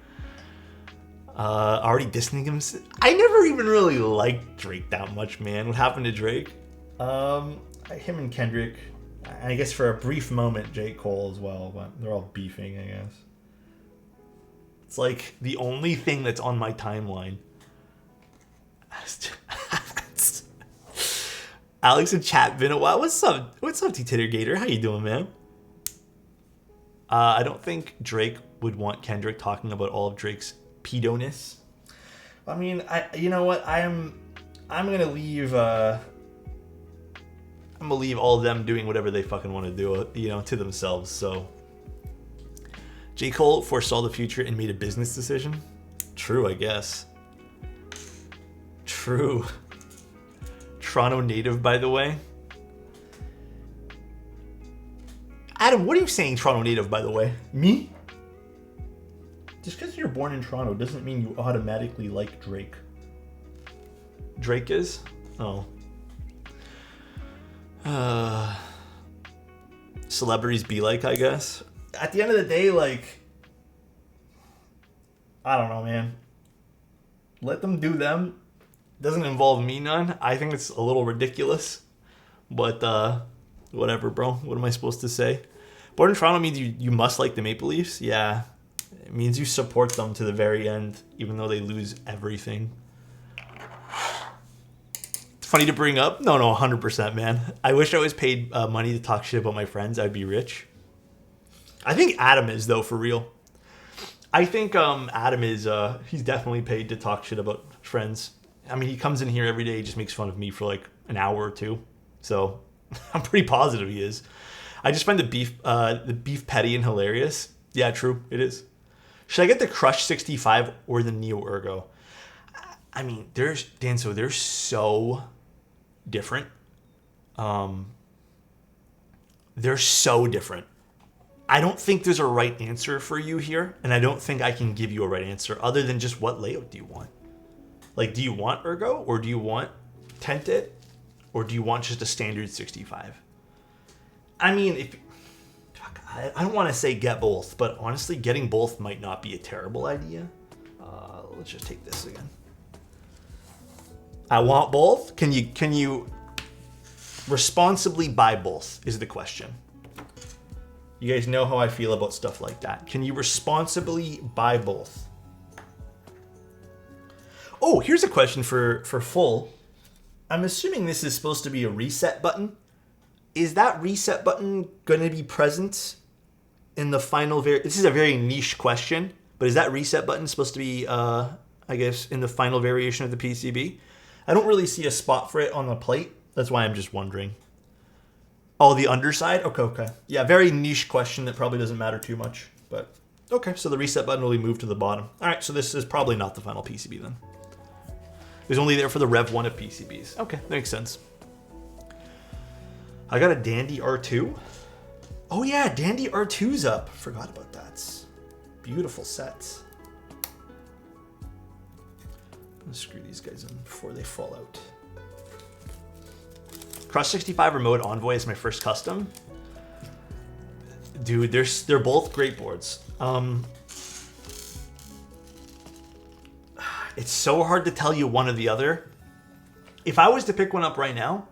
already dissing him. I never even really liked Drake that much, man. What happened to Drake? Him and Kendrick. I guess for a brief moment, J. Cole as well, but they're all beefing, I guess. It's like the only thing that's on my timeline. Alex and chat, been a while. What's up? What's up, T-Tittergator? How you doing, man? I don't think Drake would want Kendrick talking about all of Drake's pedoness. I mean, you know what? I'm gonna leave. I'm gonna leave all of them doing whatever they fucking want to do, to themselves. So, J. Cole foresaw the future and made a business decision. True, I guess. True. Toronto native, by the way. Adam, what are you saying, Toronto native, by the way? Me? Just because you're born in Toronto doesn't mean you automatically like Drake. Drake is? Oh. Celebrities be like, I guess. At the end of the day, like... I don't know, man. Let them do them. Doesn't involve me none. I think it's a little ridiculous. But, whatever, bro. What am I supposed to say? Born in Toronto means you must like the Maple Leafs? Yeah. It means you support them to the very end, even though they lose everything. It's funny to bring up. No, 100%, man. I wish I was paid money to talk shit about my friends. I'd be rich. I think Adam is, though, for real. I think Adam is, he's definitely paid to talk shit about friends. I mean, he comes in here every day, he just makes fun of me for like an hour or two. So I'm pretty positive he is. I just find the beef petty and hilarious. Yeah, true, it is. Should I get the Crush 65 or the Neo Ergo? I mean, they're so different. They're so different. I don't think there's a right answer for you here, and I don't think I can give you a right answer other than just what layout do you want? Like, do you want Ergo, or do you want Tented, or do you want just a standard 65? I mean, I don't want to say get both, but honestly, getting both might not be a terrible idea. Let's just take this again. I want both. Can you responsibly buy both is the question. You guys know how I feel about stuff like that. Can you responsibly buy both? Oh, here's a question for full. I'm assuming this is supposed to be a reset button. Is that reset button going to be present in the final this is a very niche question, but is that reset button supposed to be, I guess, in the final variation of the PCB? I don't really see a spot for it on the plate. That's why I'm just wondering. Oh, the underside? Okay. Yeah, very niche question that probably doesn't matter too much. But, okay, so the reset button will be moved to the bottom. All right, so this is probably not the final PCB then. It was only there for the Rev 1 of PCBs. Okay, that makes sense. I got a Dandy R2. Oh yeah, Dandy R2's up. Forgot about that. Beautiful sets. Let's screw these guys in before they fall out. Crush 65 Remote Envoy is my first custom. Dude, they're both great boards. It's so hard to tell you one or the other. If I was to pick one up right now,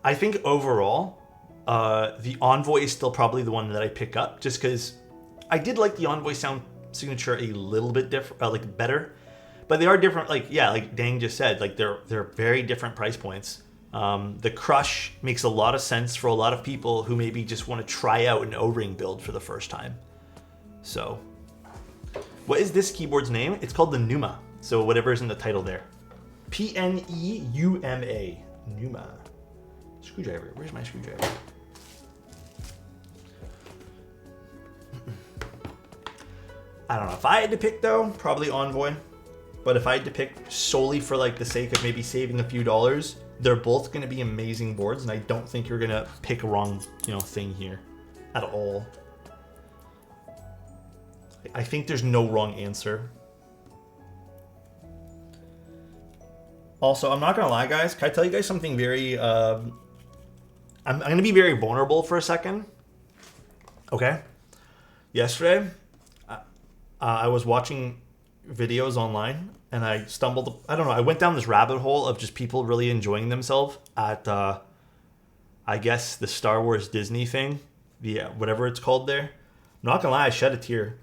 I think overall, the Envoy is still probably the one that I pick up, just because I did like the Envoy sound signature a little bit different, like better, but they are different. Like Dang just said, like they're very different price points. The Crush makes a lot of sense for a lot of people who maybe just want to try out an O-ring build for the first time. So, what is this keyboard's name? It's called the Pneuma. So whatever's in the title there. Pneuma. Pneuma. Screwdriver. Where's my screwdriver? I don't know. If I had to pick, though, probably Envoy. But if I had to pick solely for like the sake of maybe saving a few dollars, they're both going to be amazing boards, and I don't think you're going to pick a wrong, thing here at all. I think there's no wrong answer. Also, I'm not going to lie, guys. Can I tell you guys something very... I'm going to be very vulnerable for a second. Okay? Yesterday, I was watching videos online, and I stumbled... I don't know. I went down this rabbit hole of just people really enjoying themselves at, I guess, the Star Wars Disney thing. Whatever it's called there. I'm not going to lie, I shed a tear.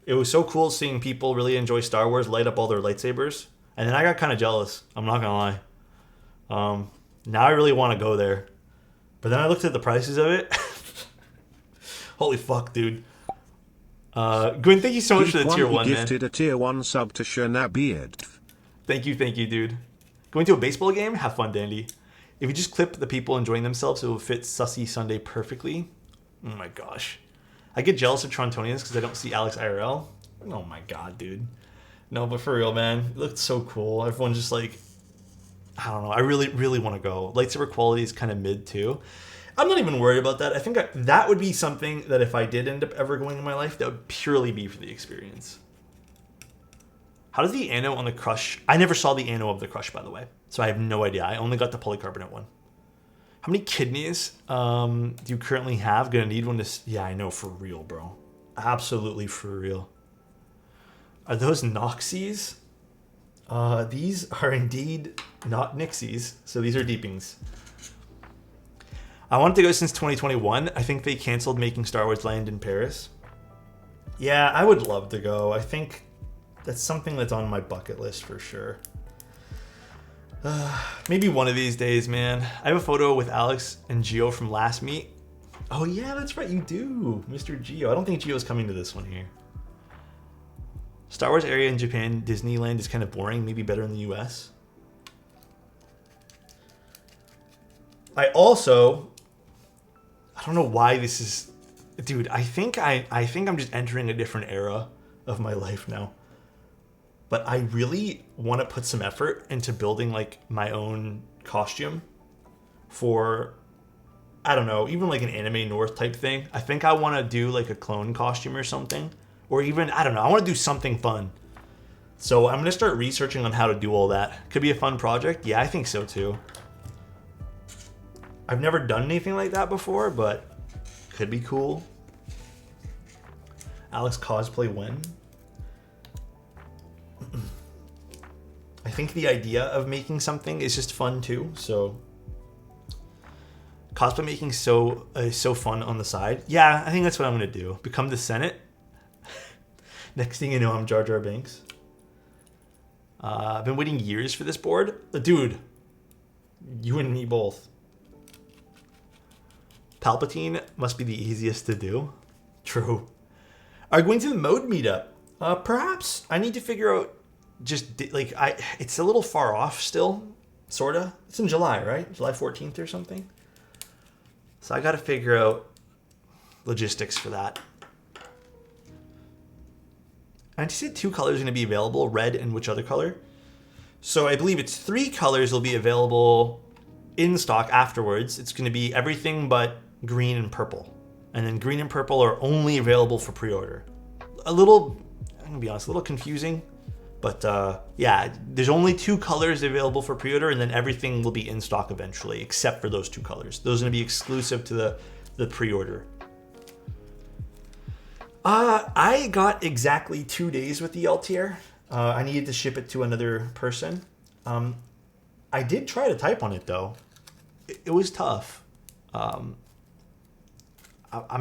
It was so cool seeing people really enjoy Star Wars, light up all their lightsabers. And then I got kind of jealous. I'm not going to lie. Now I really want to go there. But then I looked at the prices of it. Holy fuck, dude. Gwyn, thank you so much for the tier 1, man. Gifted a tier 1 sub to Shana Beard. Thank you, dude. Going to a baseball game? Have fun, Dandy. If you just clip the people enjoying themselves, it will fit Sussy Sunday perfectly. Oh my gosh. I get jealous of Torontonians because I don't see Alex IRL. Oh my god, dude. No, but for real, man, it looked so cool. Everyone's just like, I don't know. I really, really want to go. Lightsaber quality is kind of mid too. I'm not even worried about that. I think that would be something that if I did end up ever going in my life, that would purely be for the experience. How does the ano on the Crush... I never saw the ano of the Crush, by the way. So I have no idea. I only got the polycarbonate one. How many kidneys do you currently have? Gonna need one to... Yeah, I know, for real, bro. Absolutely for real. Are those Noxies? These are indeed not Nixies. So these are Deepings. I wanted to go since 2021. I think they canceled making Star Wars Land in Paris. Yeah, I would love to go. I think that's something that's on my bucket list for sure. Maybe one of these days, man. I have a photo with Alex and Gio from last meet. Oh yeah, that's right, you do, Mr. Gio. I don't think Gio's coming to this one here. Star Wars area in Japan, Disneyland is kind of boring. Maybe better in the US. I don't know why this is, dude. I think I'm just entering a different era of my life now. But I really want to put some effort into building like my own costume for, I don't know, even like an Anime North type thing. I think I want to do like a clone costume or something. Or even, I don't know, I want to do something fun. So I'm going to start researching on how to do all that. Could be a fun project. Yeah, I think so too. I've never done anything like that before, but could be cool. Alex cosplay when? I think the idea of making something is just fun too. So cosplay making so fun on the side. Yeah, I think that's what I'm gonna do. Become the Senate. Next thing you know, I'm Jar Jar Binks. I've been waiting years for this board. Dude, you and me both. Palpatine must be the easiest to do. True. Are going to the mode meetup? Perhaps. I need to figure out it's a little far off still, sorta. It's in July, right? July 14th or something. So I got to figure out logistics for that. And you said 2 colors are going to be available, red and which other color? So I believe it's 3 colors will be available in stock afterwards. It's going to be everything but green and purple. And then green and purple are only available for pre-order. I'm going to be honest, a little confusing. But yeah, there's only 2 colors available for pre-order, and then everything will be in stock eventually, except for those 2 colors. Those are going to be exclusive to the pre-order. I got exactly 2 days with the LTR. I needed to ship it to another person. I did try to type on it though. It was tough. I'm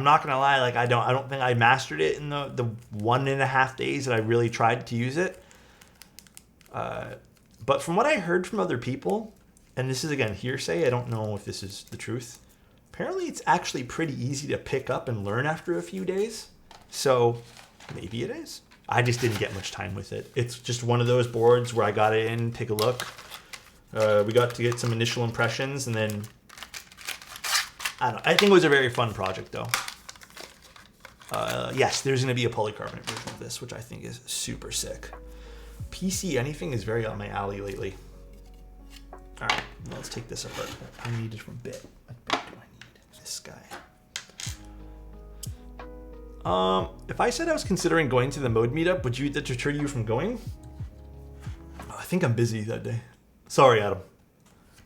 not gonna lie. Like I don't think I mastered it in the 1.5 days that I really tried to use it. But from what I heard from other people, and this is again hearsay, I don't know if this is the truth. Apparently, it's actually pretty easy to pick up and learn after a few days. So maybe it is. I just didn't get much time with it. It's just one of those boards where I got it in, take a look. We got to get some initial impressions, and then I don't know. I think it was a very fun project, though. Yes, there's going to be a polycarbonate version of this, which I think is super sick. PC anything is very up my alley lately. All right, let's take this apart. I need it from bit. What bit do I need? This guy. If I said I was considering going to the mode meetup, would that deter you from going? I think I'm busy that day. Sorry, Adam.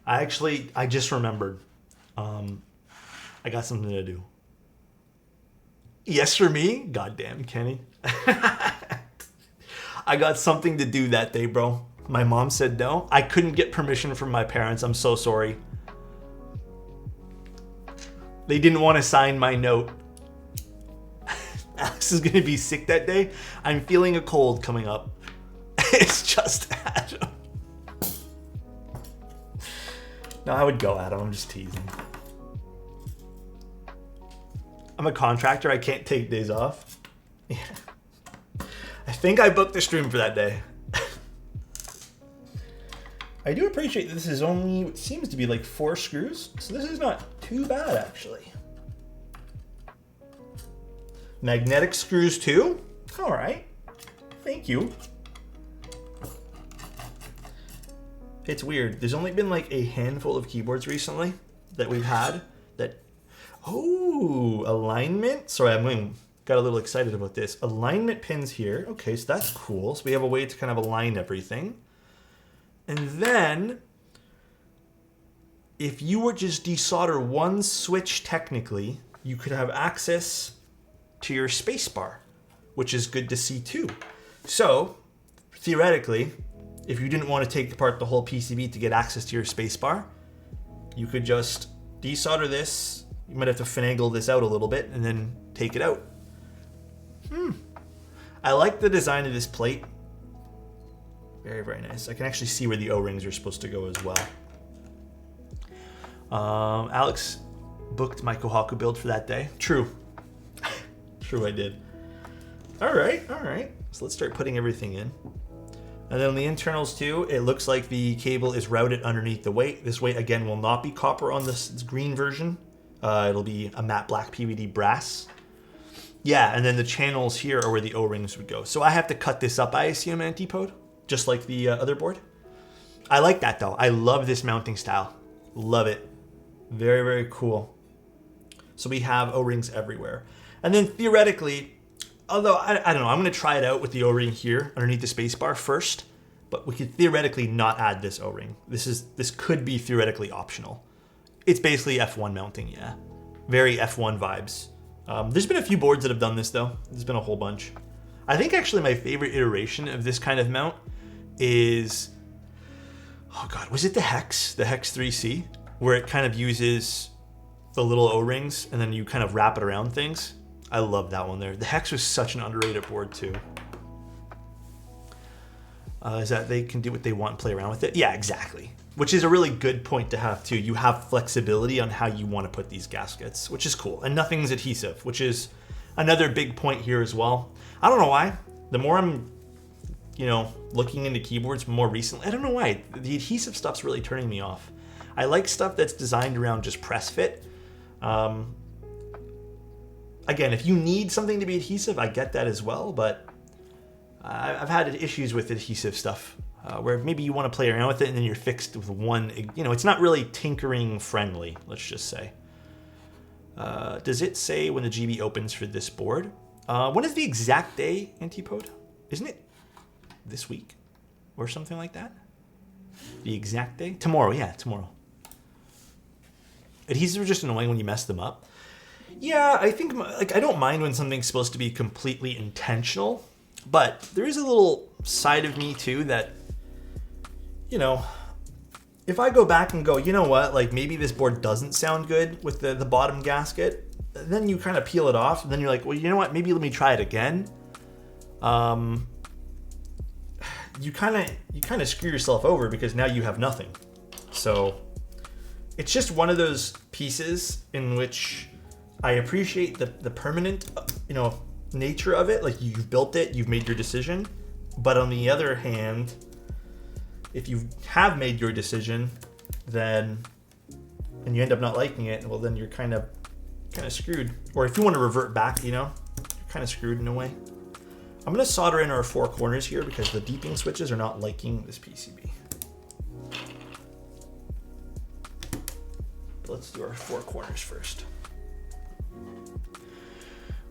I just remembered. I got something to do. Yes, for me? Goddamn, Kenny. I got something to do that day, bro. My mom said no. I couldn't get permission from my parents. I'm so sorry. They didn't want to sign my note. Alex is going to be sick that day. I'm feeling a cold coming up. It's just Adam. No, I would go, Adam. I'm just teasing. I'm a contractor. I can't take days off. Yeah. I think I booked the stream for that day. I do appreciate this is only, it seems to be like 4 screws. So this is not too bad, actually. Magnetic screws too? All right. Thank you. It's weird. There's only been like a handful of keyboards recently that we've had that... Oh, alignment. Sorry, got a little excited about this. Alignment pins here. Okay, so that's cool. So we have a way to kind of align everything. And then, if you were just desolder one switch technically, you could have access to your spacebar, which is good to see too. So, theoretically, if you didn't want to take apart the whole PCB to get access to your spacebar, you could just desolder this. You might have to finagle this out a little bit and then take it out. I like the design of this plate. Very, very nice. I can actually see where the O-rings are supposed to go as well. Alex booked my Kohaku build for that day. True. True, I did. All right. So let's start putting everything in. And then on the internals too, it looks like the cable is routed underneath the weight. This weight, again, will not be copper on this green version. It'll be a matte black PVD brass. Yeah, and then the channels here are where the O-rings would go. So I have to cut this up, I assume, antipode, just like the other board. I like that, though. I love this mounting style. Love it. Very, very cool. So we have O-rings everywhere. And then theoretically, although I don't know, I'm going to try it out with the O-ring here underneath the spacebar first, but we could theoretically not add this O-ring. This could be theoretically optional. It's basically F1 mounting, yeah. Very F1 vibes. There's been a few boards that have done this, though. There's been a whole bunch. I think actually my favorite iteration of this kind of mount is, oh God, was it the Hex 3C? Where it kind of uses the little O-rings and then you kind of wrap it around things. I love that one there. The Hex was such an underrated board too. Is that they can do what they want and play around with it? Yeah, exactly. Which is a really good point to have too. You have flexibility on how you want to put these gaskets, which is cool. And nothing's adhesive, which is another big point here as well. I don't know why. The more I'm, looking into keyboards more recently, I don't know why. The adhesive stuff's really turning me off. I like stuff that's designed around just press fit. Again, if you need something to be adhesive, I get that as well, but I've had issues with adhesive stuff where maybe you want to play around with it and then you're fixed with one, it's not really tinkering friendly, let's just say. Does it say when the GB opens for this board? When is the exact day, Antipode? Isn't it this week or something like that? The exact day? Tomorrow, yeah, tomorrow. Adhesives are just annoying when you mess them up. Yeah, I think, I don't mind when something's supposed to be completely intentional, but there is a little side of me too that, if I go back and go, you know what, maybe this board doesn't sound good with the bottom gasket, then you kind of peel it off, and then you're like, well, you know what, maybe let me try it again. You kind of screw yourself over because now you have nothing. So it's just one of those pieces in which I appreciate the permanent, nature of it. Like, you've built it, you've made your decision. But on the other hand, if you have made your decision, and you end up not liking it, well, then you're kind of screwed. Or if you want to revert back, you're kind of screwed in a way. I'm going to solder in our 4 corners here because the deeping switches are not liking this PCB. Let's do our 4 corners first.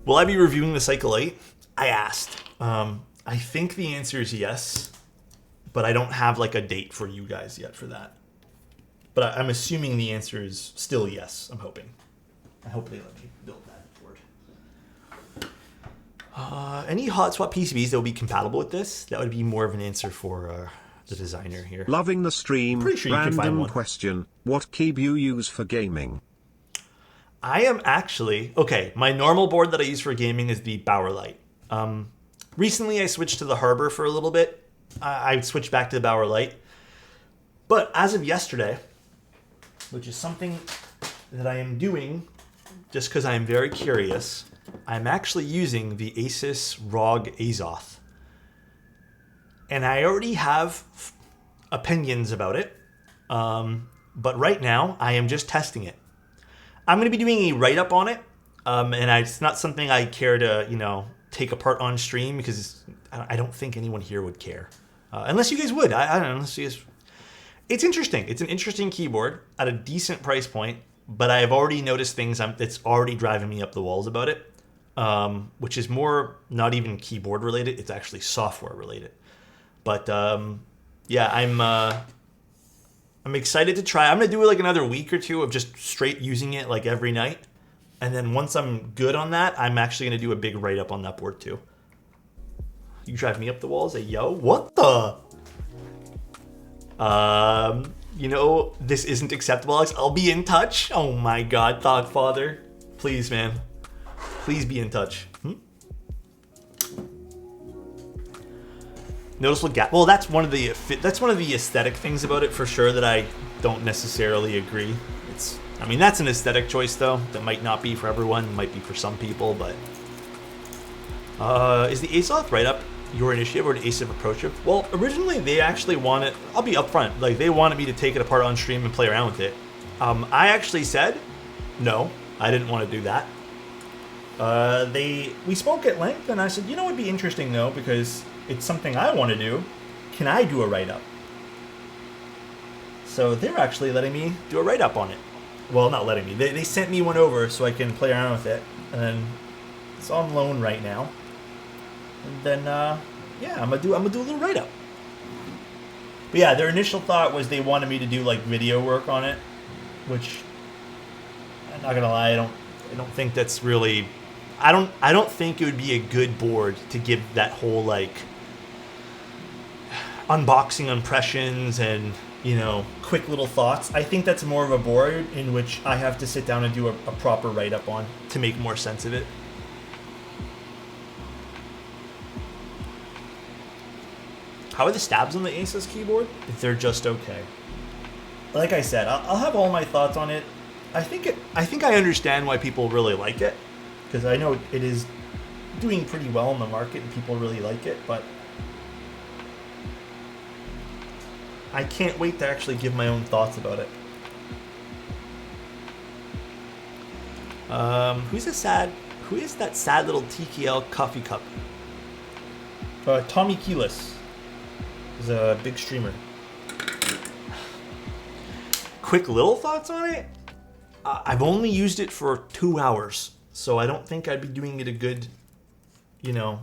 Will I be reviewing the Cycle 8? I asked. I think the answer is yes, but I don't have a date for you guys yet for that. But I'm assuming the answer is still yes, I'm hoping. I hope they let me build that board. Any hot swap PCBs that will be compatible with this? That would be more of an answer for the designer here. Loving the stream. Pretty sure you can find one. Question. What key do you use for gaming? I am actually... Okay, my normal board that I use for gaming is the Bauerlight. Recently, I switched to the Harbor for a little bit. I switched back to the Bauerlight. But as of yesterday, which is something that I am doing just because I am very curious, I'm actually using the Asus ROG Azoth. And I already have opinions about it. But right now, I am just testing it. I'm going to be doing a write-up on it. And it's not something I care to, take apart on stream because I don't think anyone here would care. Unless you guys would. I don't know. Unless you guys... It's interesting. It's an interesting keyboard at a decent price point, but I've already noticed things that's already driving me up the walls about it, which is more not even keyboard related. It's actually software related. But yeah, I'm excited to try. I'm going to do another week or two of just straight using it every night. And then once I'm good on that, I'm actually going to do a big write-up on that board too. You drive me up the walls, yo, what the? you know, this isn't acceptable, Alex. I'll be in touch. Oh my God, Thoughtfather. Please, man. Please be in touch. Noticeable gap. Well, that's one of the aesthetic things about it for sure that I don't necessarily agree. I mean, that's an aesthetic choice though. That might not be for everyone. Might be for some people, but is the Ace-Off write-up your initiative or the Ace of approach? Well, originally they actually wanted. I'll be upfront. Like they wanted me to take it apart on stream and play around with it. I actually said no. I didn't want to do that. We spoke at length, and I said, you know, it'd be interesting though because it's something I want to do. Can I do a write-up? So they're actually letting me do a write-up on it. Well, not letting me. They sent me one over so I can play around with it, and then it's on loan right now. And then yeah, I'm gonna do a little write-up. But yeah, their initial thought was they wanted me to do like video work on it, which I'm not gonna lie, I don't think that's really. I don't think it would be a good board to give that whole like unboxing impressions and, you know, quick little thoughts. I think that's more of a board in which I have to sit down and do a proper write-up on to make more sense of it. How are the stabs on the Asus keyboard? They're just okay. Like I said, I'll have all my thoughts on it. I think I understand why people really like it, because I know it is doing pretty well in the market and people really like it, but I can't wait to actually give my own thoughts about it. Who is that sad little TKL coffee cup? Tommy Keelis is a big streamer. Quick little thoughts on it? I've only used it for 2 hours, so I don't think I'd be doing it a good, you know.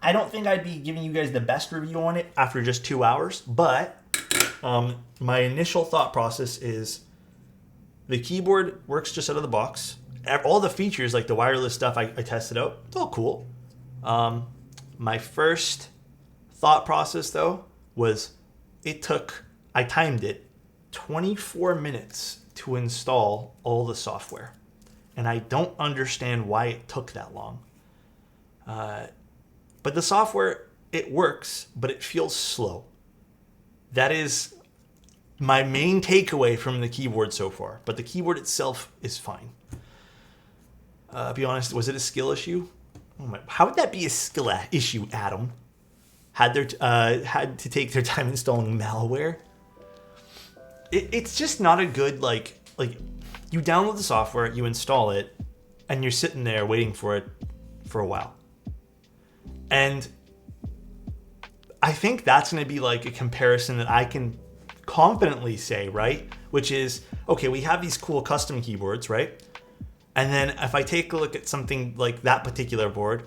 I don't think I'd be giving you guys the best review on it after just 2 hours, but my initial thought process is the keyboard works just out of the box. All the features, like the wireless stuff, I tested out. It's all cool. My first thought process, though, was I timed it 24 minutes to install all the software. And I don't understand why it took that long. But the software, it works, but it feels slow. That is my main takeaway from the keyboard so far. But the keyboard itself is fine. Be honest, was it a skill issue? Oh my, how would that be a skill issue, Adam? Had to take their time installing malware? It's just not a good, like you download the software, you install it, and you're sitting there waiting for it for a while. And I think that's going to be like a comparison that I can confidently say, right? Which is, okay, we have these cool custom keyboards, right? And then if I take a look at something like that particular board,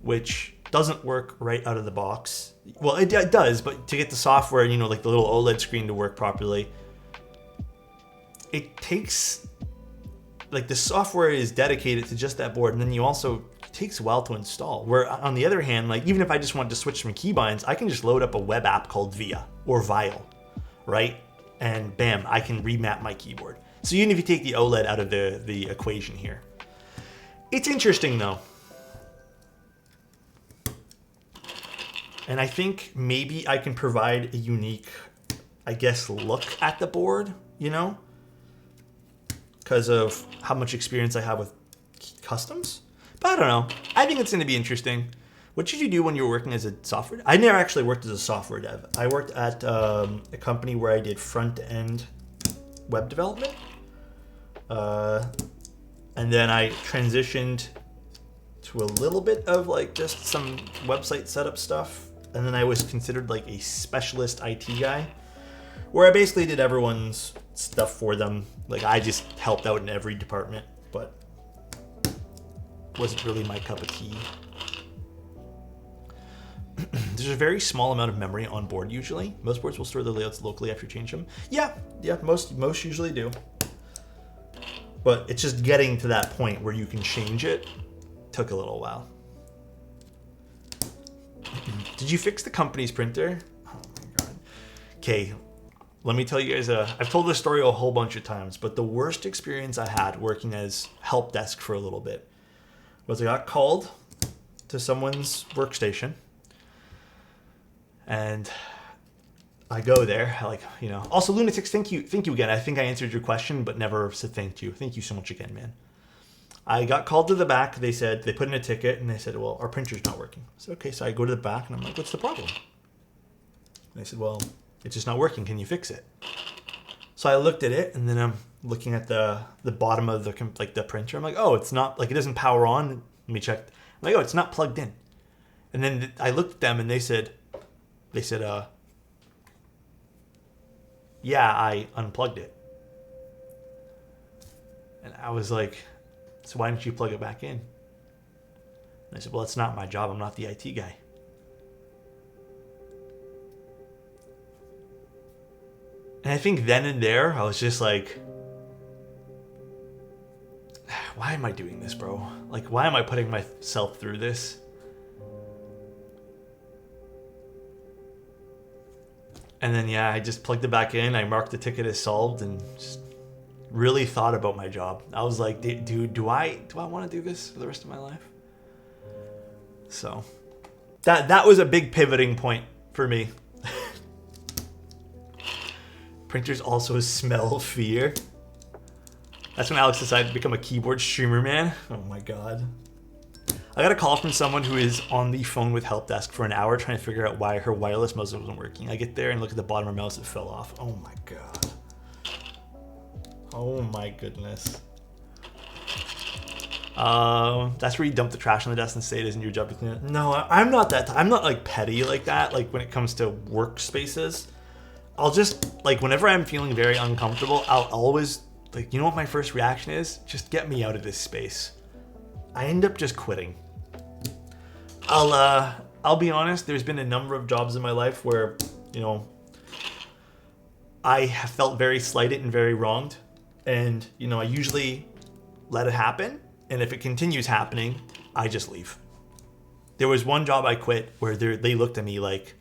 which doesn't work right out of the box. Well, it does, but to get the software, you know, like the little OLED screen to work properly, it takes, like the software is dedicated to just that board. And then you also, it takes a while to install. Where on the other hand, like even if I just wanted to switch some keybinds, I can just load up a web app called Via or Vial, right? And bam, I can remap my keyboard. So even if you take the OLED out of the equation here. It's interesting though. And I think maybe I can provide a unique, I guess, look at the board, you know? Because of how much experience I have with customs. But I don't know. I think it's going to be interesting. What did you do when you were working as a software? I never actually worked as a software dev. I worked at a company where I did front-end web development. And then I transitioned to a little bit of like just some website setup stuff. And then I was considered like a specialist IT guy, where I basically did everyone's stuff for them. Like I just helped out in every department, but wasn't really my cup of tea. There's a very small amount of memory on board usually. Most boards will store the layouts locally after you change them. Yeah, most usually do. But it's just getting to that point where you can change it. Took a little while. Did you fix the company's printer? Oh my god. Okay, let me tell you guys, I've told this story a whole bunch of times, but the worst experience I had working as help desk for a little bit was I got called to someone's workstation, and I go there, also Lunatics, thank you again. I think I answered your question, but never said thank you. Thank you so much again, man. I got called to the back. They said, they put in a ticket, and they said, well, our printer's not working. I said, okay, so I go to the back, and I'm like, what's the problem? And they said, well, it's just not working. Can you fix it? So I looked at it, and then I'm looking at the bottom of the printer. I'm like, oh, it's not, it doesn't power on. Let me check. I'm like, oh, it's not plugged in. And then I looked at them, and they said, yeah, I unplugged it. And I was like, so why didn't you plug it back in? And I said, well, it's not my job. I'm not the IT guy. And I think then and there, I was just like, why am I doing this, bro? Why am I putting myself through this? And then, I just plugged it back in. I marked the ticket as solved and just really thought about my job. I was like, dude, do I want to do this for the rest of my life? So that was a big pivoting point for me. Printers also smell fear. That's when Alex decided to become a keyboard streamer, man. Oh my god. I got a call from someone who is on the phone with help desk for an hour trying to figure out why her wireless mouse wasn't working. I get there and look at the bottom of her mouse, it fell off. Oh my god. Oh my goodness. That's where you dump the trash on the desk and say it isn't your job to clean it. No, I'm not that. I'm not petty like that. When it comes to workspaces, I'll just whenever I'm feeling very uncomfortable, I'll always you know what my first reaction is? Just get me out of this space. I end up just quitting. I'll be honest, there's been a number of jobs in my life where, I have felt very slighted and very wronged. And, I usually let it happen. And if it continues happening, I just leave. There was one job I quit where they looked at me like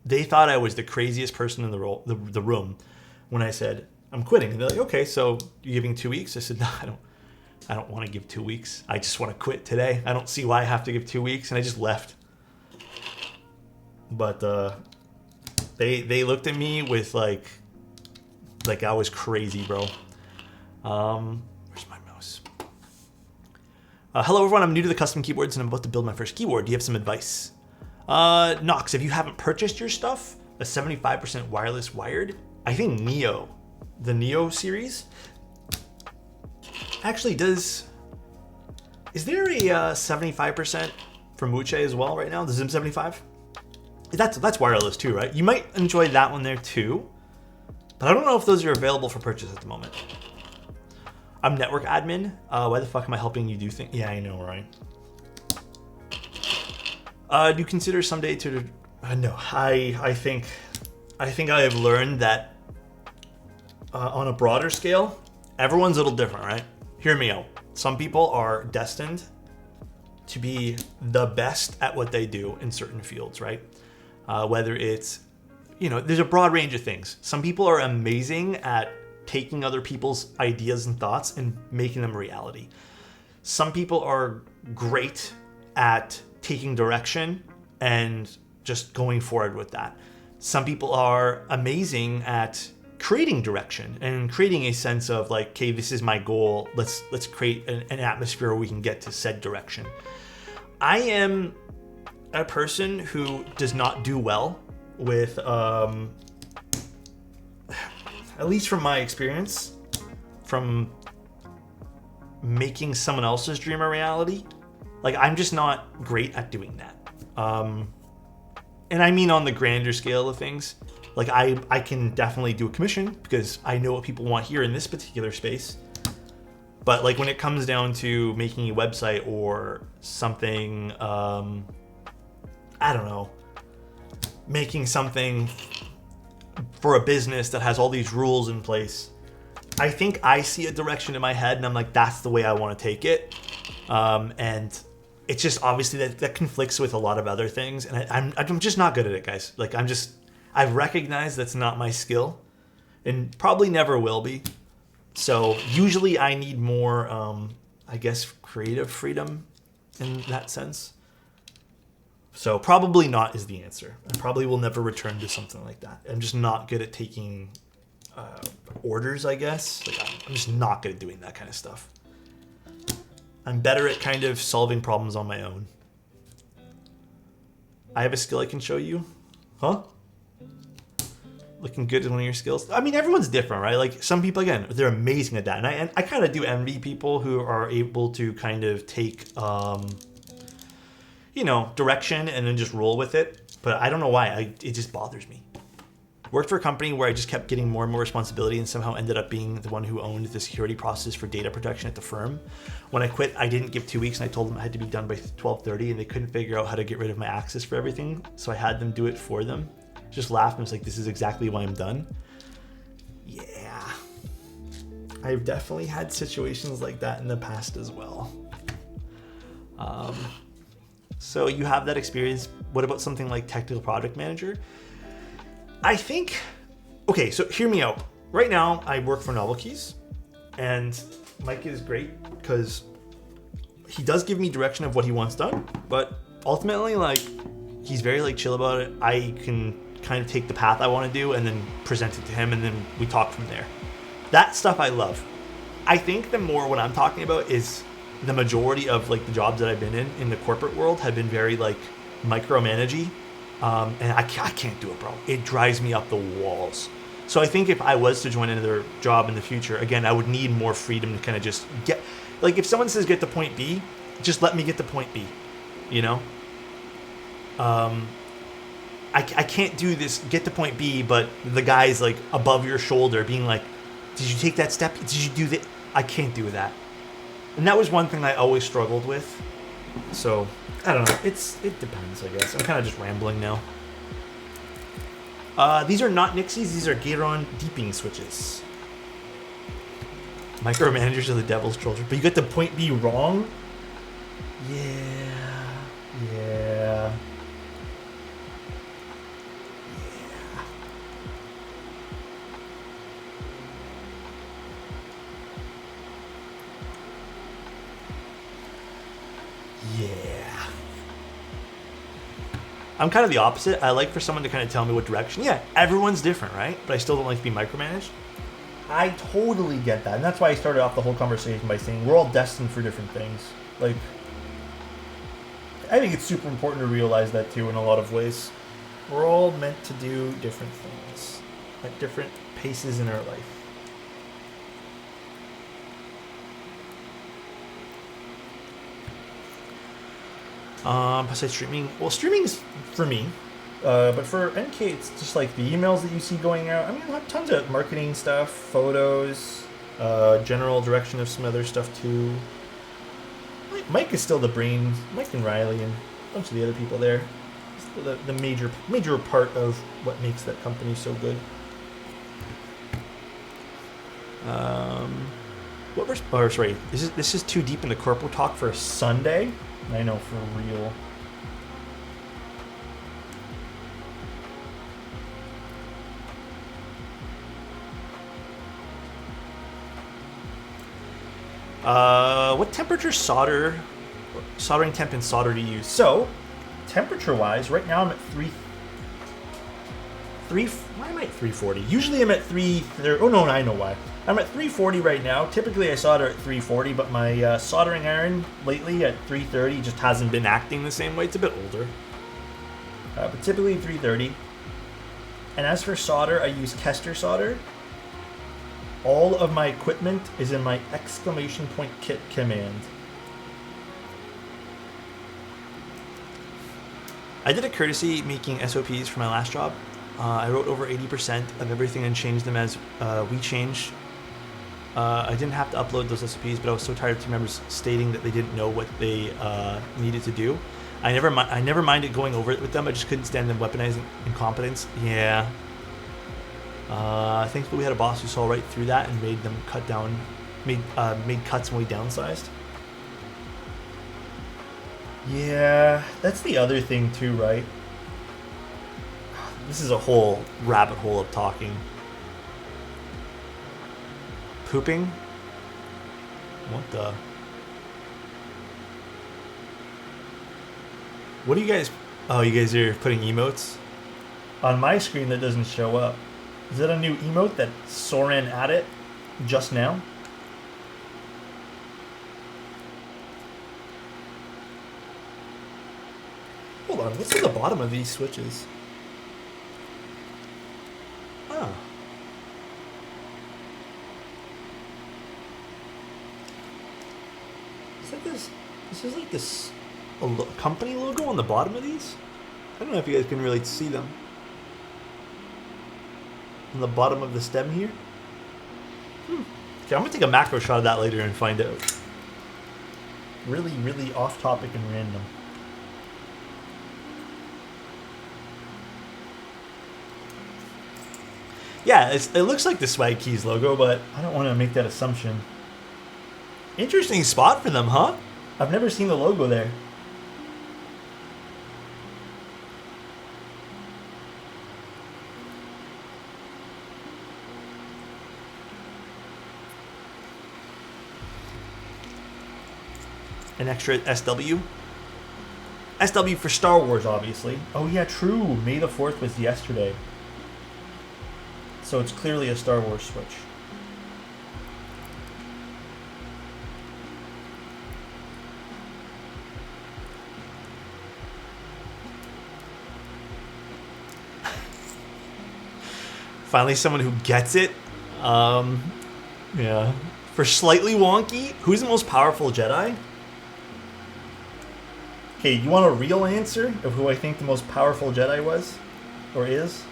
they thought I was the craziest person in the room when I said, I'm quitting. And they're like, okay, so you're giving 2 weeks? I said, no, I don't want to give 2 weeks. I just want to quit today. I don't see why I have to give 2 weeks. And I just left. But they looked at me with like I was crazy, bro. Where's my mouse? Hello, everyone. I'm new to the custom keyboards and I'm about to build my first keyboard. Do you have some advice? Nox, if you haven't purchased your stuff, a 75% wireless wired, I think the Neo series, actually does. Is there a 75% from Muche as well right now? The Zim 75? That's wireless too, right? You might enjoy that one there too, but I don't know if those are available for purchase at the moment. I'm network admin. Why the fuck am I helping you do things? Yeah, I know, right? Do you consider someday to? No, I think I have learned that on a broader scale, everyone's a little different, right? Hear me out. Some people are destined to be the best at what they do in certain fields, right? Whether it's, there's a broad range of things. Some people are amazing at taking other people's ideas and thoughts and making them reality. Some people are great at taking direction and just going forward with that. Some people are amazing at creating direction and creating a sense of okay, this is my goal. Let's create an atmosphere where we can get to said direction. I am a person who does not do well with, at least from my experience, from making someone else's dream a reality. I'm just not great at doing that. And I mean on the grander scale of things. I can definitely do a commission because I know what people want here in this particular space. But when it comes down to making a website or something, I don't know, making something for a business that has all these rules in place, I think I see a direction in my head and I'm like, that's the way I want to take it. And it's just obviously that conflicts with a lot of other things. And I'm just not good at it, guys. I've recognized that's not my skill and probably never will be. So usually I need more, I guess, creative freedom in that sense. So probably not is the answer. I probably will never return to something like that. I'm just not good at taking orders, I guess. Like I'm just not good at doing that kind of stuff. I'm better at kind of solving problems on my own. I have a skill I can show you. Huh? Looking good at one of your skills. I mean, everyone's different, right? Like some people, again, they're amazing at that. And I kind of do envy people who are able to kind of take, direction and then just roll with it. But I don't know why. It just bothers me. Worked for a company where I just kept getting more and more responsibility and somehow ended up being the one who owned the security process for data protection at the firm. When I quit, I didn't give 2 weeks and I told them I had to be done by 12:30 and they couldn't figure out how to get rid of my access for everything. So I had them do it for them. Just laughed and was like, this is exactly why I'm done. Yeah. I've definitely had situations like that in the past as well. So you have that experience. What about something like technical project manager? I think, okay, so hear me out. Right now, I work for Novel Keys, and Mike is great because he does give me direction of what he wants done, but ultimately, like, he's very, chill about it. I can kind of take the path I want to do and then present it to him, and then we talk from there. That stuff I love. I think the more what I'm talking about is the majority of, the jobs that I've been in the corporate world have been very, micromanagey. And I can't do it, bro. It drives me up the walls. So I think if I was to join another job in the future, again, I would need more freedom to kind of just get, if someone says get to point B, just let me get to point B, I can't do this, get to point B, but the guy's above your shoulder being like, did you take that step? Did you do that? I can't do that. And that was one thing I always struggled with. So, I don't know. It depends, I guess. I'm kind of just rambling now. These are not Nixies. These are Gayron deeping switches. Micromanagers are the devil's children. But you get the point B wrong? Yeah. I'm kind of the opposite. I like for someone to kind of tell me what direction. Yeah, everyone's different, right? But I still don't like to be micromanaged. I totally get that. And that's why I started off the whole conversation by saying we're all destined for different things. I think it's super important to realize that too in a lot of ways. We're all meant to do different things at different paces in our life. Besides streaming, well, streaming is for me, but for NK, it's just the emails that you see going out. I mean, tons of marketing stuff, photos, general direction of some other stuff too. Mike is still the brain. Mike and Riley and a bunch of the other people there. Still the major part of what makes that company so good. This is too deep into corporate talk for a Sunday. I know, for real. What temperature soldering temp and solder do you use? So, temperature-wise, right now I'm at why am I at 340? Usually I'm at 330. Oh no, I know why. I'm at 340 right now. Typically I solder at 340, but my soldering iron lately at 330 just hasn't been acting the same way. It's a bit older. But typically 330. And as for solder, I use Kester solder. All of my equipment is in my exclamation point kit command. I did a courtesy making SOPs for my last job. I wrote over 80% of everything and changed them as we changed. I didn't have to upload those SOPs, but I was so tired of team members stating that they didn't know what they needed to do. I never minded going over it with them. I just couldn't stand them weaponizing incompetence. Yeah. Thankfully, we had a boss who saw right through that and made them cut down, made cuts when we downsized. Yeah, that's the other thing too, right? This is a whole rabbit hole of talking. Pooping? What the? What do you guys... Oh, you guys are putting emotes? On my screen, that doesn't show up. Is that a new emote that Soren added just now? Hold on, what's at the bottom of these switches? Oh. Is that this? This is like this company logo on the bottom of these? I don't know if you guys can really see them. On the bottom of the stem here? Okay, I'm gonna take a macro shot of that later and find out. Really, really off topic and random. Yeah, it looks like the Swag Keys logo, but I don't want to make that assumption. Interesting spot for them, huh? I've never seen the logo there. An extra SW? SW for Star Wars, obviously. Oh yeah, true. May the 4th was yesterday. So it's clearly a Star Wars switch. Finally someone who gets it. Yeah. For slightly wonky, who's the most powerful Jedi? Okay, you want a real answer of who I think the most powerful Jedi was? Or is?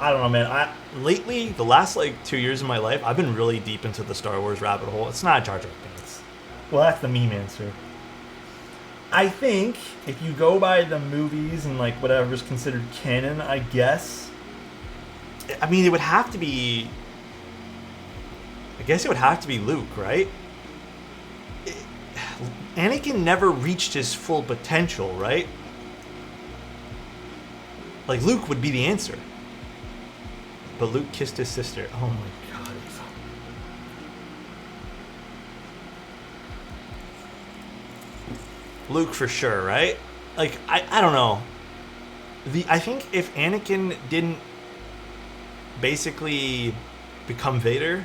I don't know, man. Lately, the last 2 years of my life, I've been really deep into the Star Wars rabbit hole. It's not Jar Jar Binks. Well, that's the meme answer. I think if you go by the movies and whatever's considered canon, I guess. I mean, it would have to be. I guess it would have to be Luke, right? Anakin never reached his full potential, right? Luke would be the answer. But Luke kissed his sister. Oh my god. Luke for sure, right? I don't know. I think if Anakin didn't basically become Vader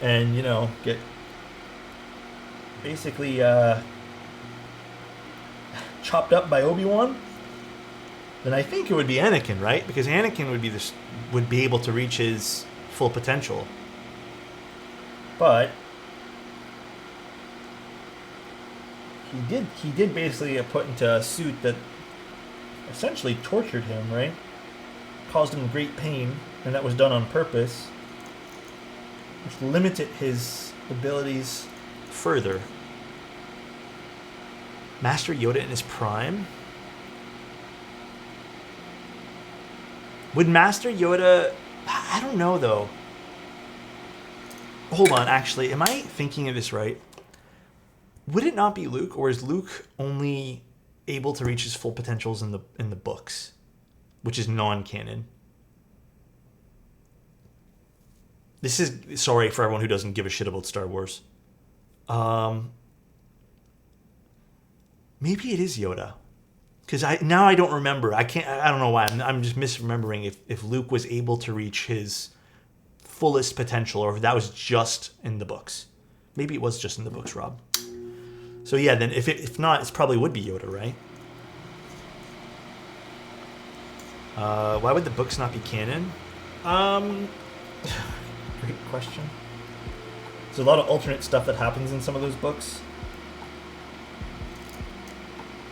and, get basically chopped up by Obi-Wan, then I think it would be Anakin, right? Because Anakin would be able to reach his full potential. But he did basically get put into a suit that essentially tortured him, right? Caused him great pain, and that was done on purpose, which limited his abilities further. Master Yoda in his prime? Would Master Yoda... I don't know, though. Hold on, actually. Am I thinking of this right? Would it not be Luke, or is Luke only able to reach his full potentials in the books, which is non-canon? This is... Sorry for everyone who doesn't give a shit about Star Wars. Maybe it is Yoda. Because now I don't remember. I don't know why. I'm just misremembering if Luke was able to reach his fullest potential, or if that was just in the books. Maybe it was just in the books, Rob. So yeah, then if not, it probably would be Yoda, right? Why would the books not be canon? Great question. There's a lot of alternate stuff that happens in some of those books.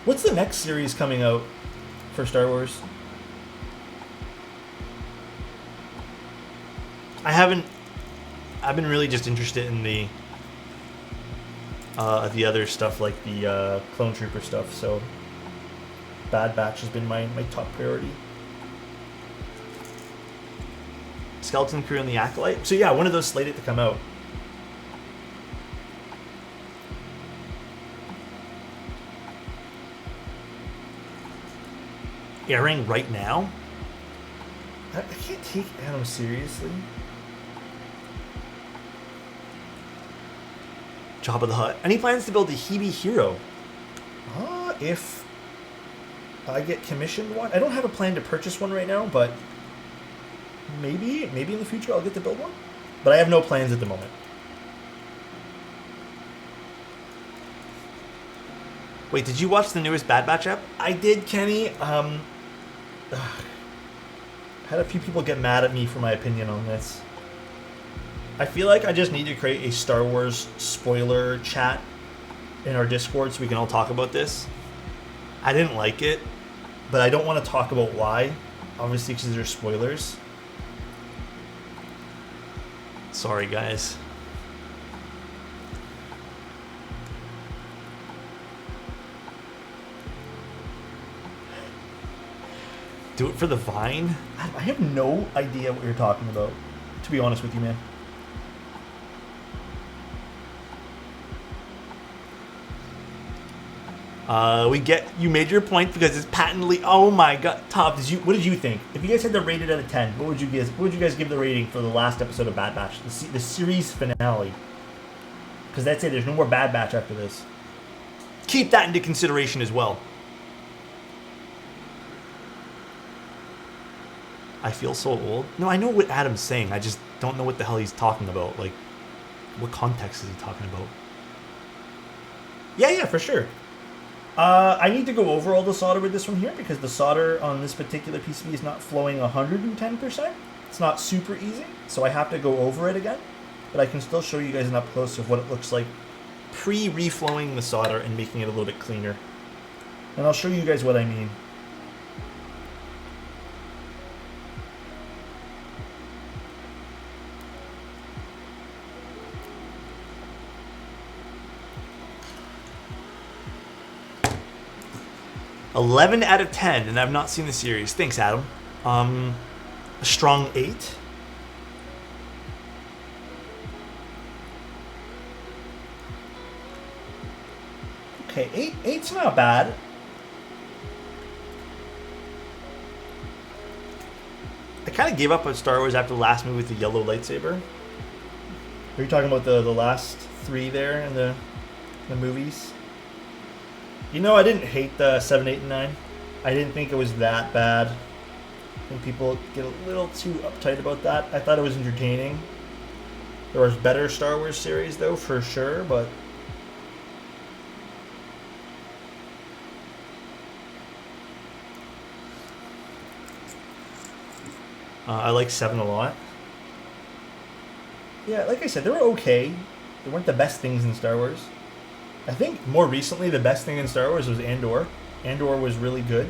What's the next series coming out for Star Wars? I've been really just interested in the other stuff, like the Clone Trooper stuff, so Bad Batch has been my top priority. Skeleton Crew and the Acolyte. So yeah, one of those slated to come out. airing right now. I can't take Adam seriously. Jabba the Hutt. Any plans to build a Hebe hero? If I get commissioned one. I don't have a plan to purchase one right now, but maybe in the future I'll get to build one. But I have no plans at the moment. Wait, did you watch the newest Bad Batch app? I did, Kenny. Had a few people get mad at me for my opinion on this. I feel like I just need to create a Star Wars spoiler chat in our Discord so we can all talk about this. I didn't like it, but I don't want to talk about why. Obviously, because there's spoilers. Sorry, guys. Do it for the Vine? I have no idea what you're talking about, to be honest with you, man. You made your point because it's patently. Oh my god, Top! What did you think? If you guys had to rate it out of 10, what would you guys give the rating for the last episode of Bad Batch, the series finale? Because that's it. There's no more Bad Batch after this. Keep that into consideration as well. I feel so old. No, I know what Adam's saying. I just don't know what the hell he's talking about. Like, what context is he talking about? Yeah, for sure. I need to go over all the solder with this one here because the solder on this particular PCB is not flowing 110%. It's not super easy, so I have to go over it again. But I can still show you guys an up close of what it looks like pre-reflowing the solder and making it a little bit cleaner. And I'll show you guys what I mean. $11 out of 10, and I've not seen the series. Thanks, Adam. A strong 8. Okay, 8's not bad. I kind of gave up on Star Wars after the last movie with the yellow lightsaber. Are you talking about the last 3 there in the movies? You know, I didn't hate the 7, 8, and 9. I didn't think it was that bad. I think people get a little too uptight about that. I thought it was entertaining. There was better Star Wars series, though, for sure, but... I like 7 a lot. Yeah, like I said, they were okay. They weren't the best things in Star Wars. I think more recently the best thing in Star Wars was Andor. Andor was really good.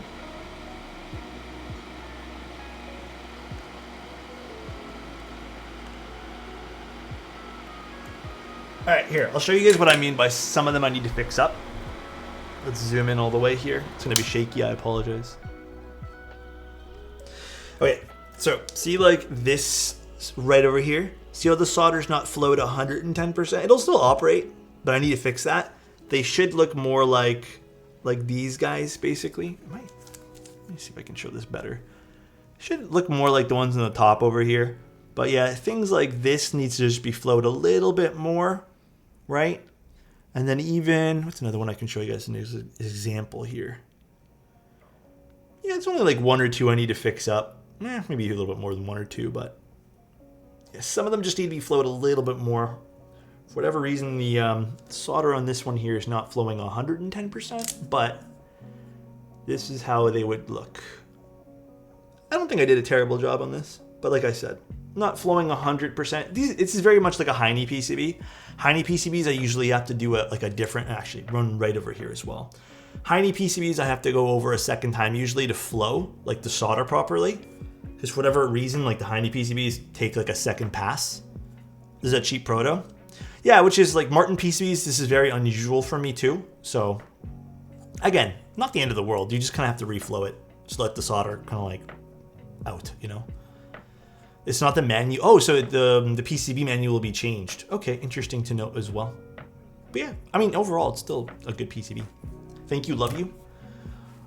Alright, here. I'll show you guys what I mean by some of them I need to fix up. Let's zoom in all the way here. It's going to be shaky, I apologize. Okay, so see like this right over here? See how the solder's not flowed 110%? It'll still operate, but I need to fix that. They should look more like these guys, basically. Let me see if I can show this better. Should look more like the ones on the top over here. But yeah, things like this needs to just be flowed a little bit more, right? And then even, what's another one I can show you guys? An example here. Yeah, it's only like 1 or 2 I need to fix up. Maybe a little bit more than 1 or 2, but yeah, some of them just need to be flowed a little bit more. For whatever reason, the solder on this one here is not flowing 110%, but this is how they would look. I don't think I did a terrible job on this, but like I said, not flowing 100%. This is very much like a Heine PCB. Heine PCBs, I usually have to do a different, actually run right over here as well. Heine PCBs, I have to go over a second time usually to flow, like the solder properly. Because for whatever reason, like the Heine PCBs take like a second pass. This is a cheap proto. Yeah, which is like Martin PCBs, this is very unusual for me too. So again, not the end of the world. You just kind of have to reflow it. Just let the solder kind of like out, you know? It's not the manual. Oh, so the PCB manual will be changed. Okay, interesting to note as well. But yeah, I mean, overall, it's still a good PCB. Thank you, love you.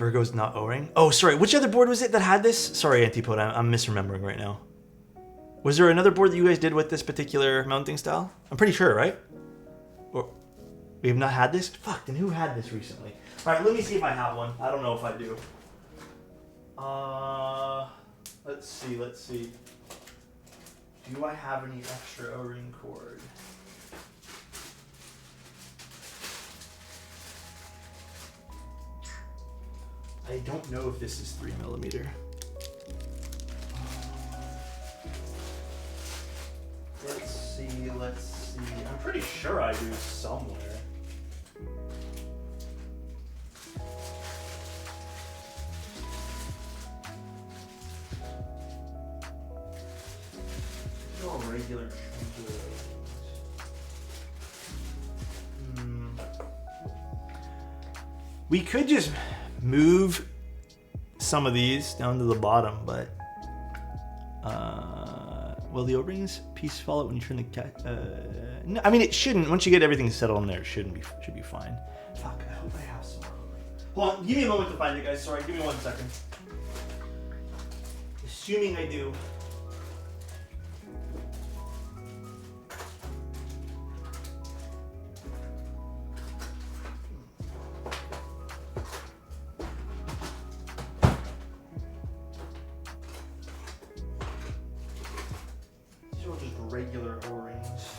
Virgo's not O-ring. Oh, sorry. Which other board was it that had this? Sorry, Antipode. I'm misremembering right now. Was there another board that you guys did with this particular mounting style? I'm pretty sure, right? Or we have not had this? Fuck, then who had this recently? All right, let me see if I have one. I don't know if I do. Let's see. Do I have any extra O-ring cord? I don't know if this is 3mm. Let's see. I'm pretty sure I do somewhere. No regular We could just move some of these down to the bottom, but will the O-rings piece fall out when you turn the cat? No, I mean it shouldn't. Once you get everything settled in there, it should be fine. Fuck, I hope I have some more. Hold on, give me a moment to find it, guys. Sorry, give me 1 second. Assuming I do. Regular O-rings.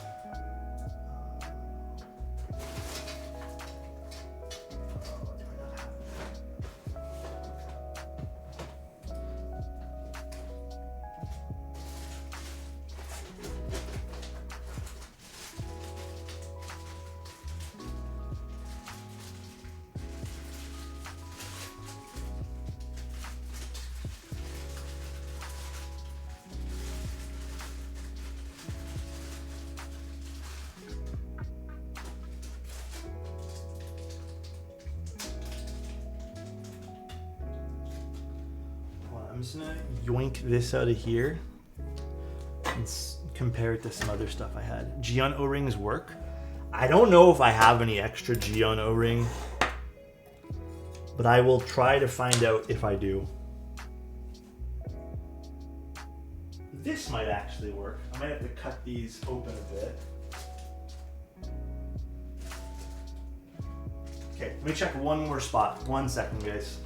I'm just gonna yoink this out of here and compare it to some other stuff I had. Geon O-rings work. I don't know if I have any extra Geon O-ring, but I will try to find out if I do. This might actually work. I might have to cut these open a bit. Okay, let me check one more spot. 1 second, guys.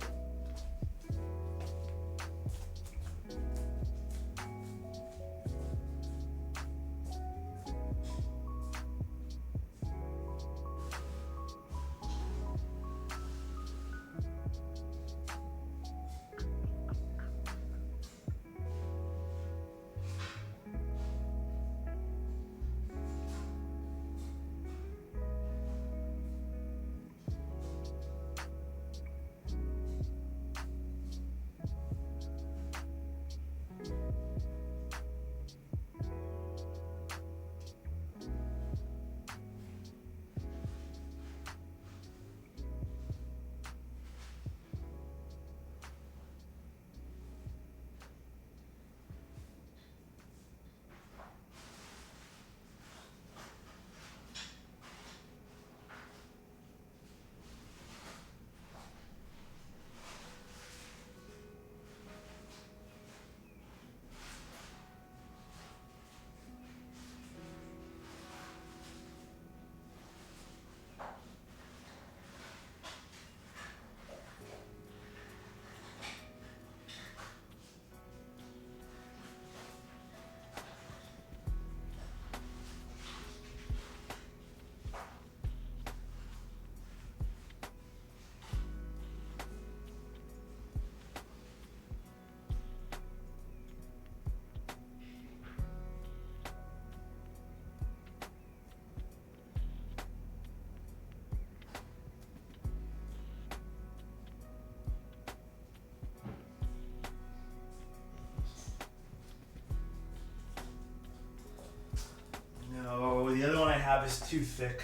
No, the other one I have is too thick.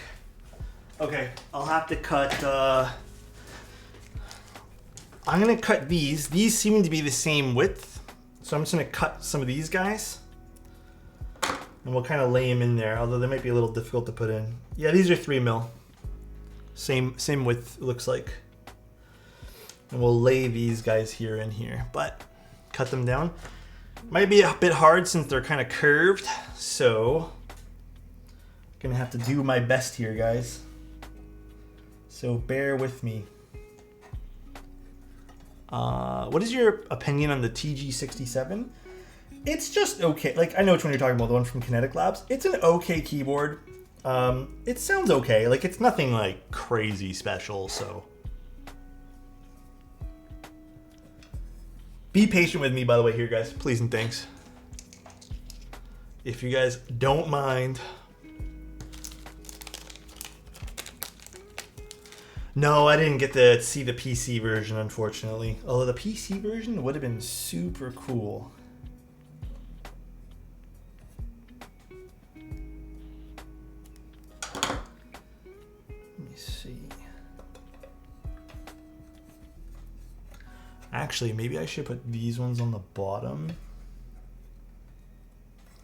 Okay, I'll have to cut, I'm gonna cut these. These seem to be the same width. So I'm just gonna cut some of these guys. And we'll kind of lay them in there, although they might be a little difficult to put in. Yeah, these are 3mm. Same width, it looks like. And we'll lay these guys here and here, but cut them down. Might be a bit hard since they're kind of curved, so gonna have to do my best here, guys. So bear with me. What is your opinion on the TG67? It's just okay. Like, I know which one you're talking about, the one from Kinetic Labs. It's an okay keyboard. It sounds okay. Like, it's nothing like crazy special, so. Be patient with me, by the way, here, guys. Please and thanks. If you guys don't mind. No, I didn't get to see the PC version, unfortunately. Although the PC version would have been super cool. Let me see. Actually, maybe I should put these ones on the bottom.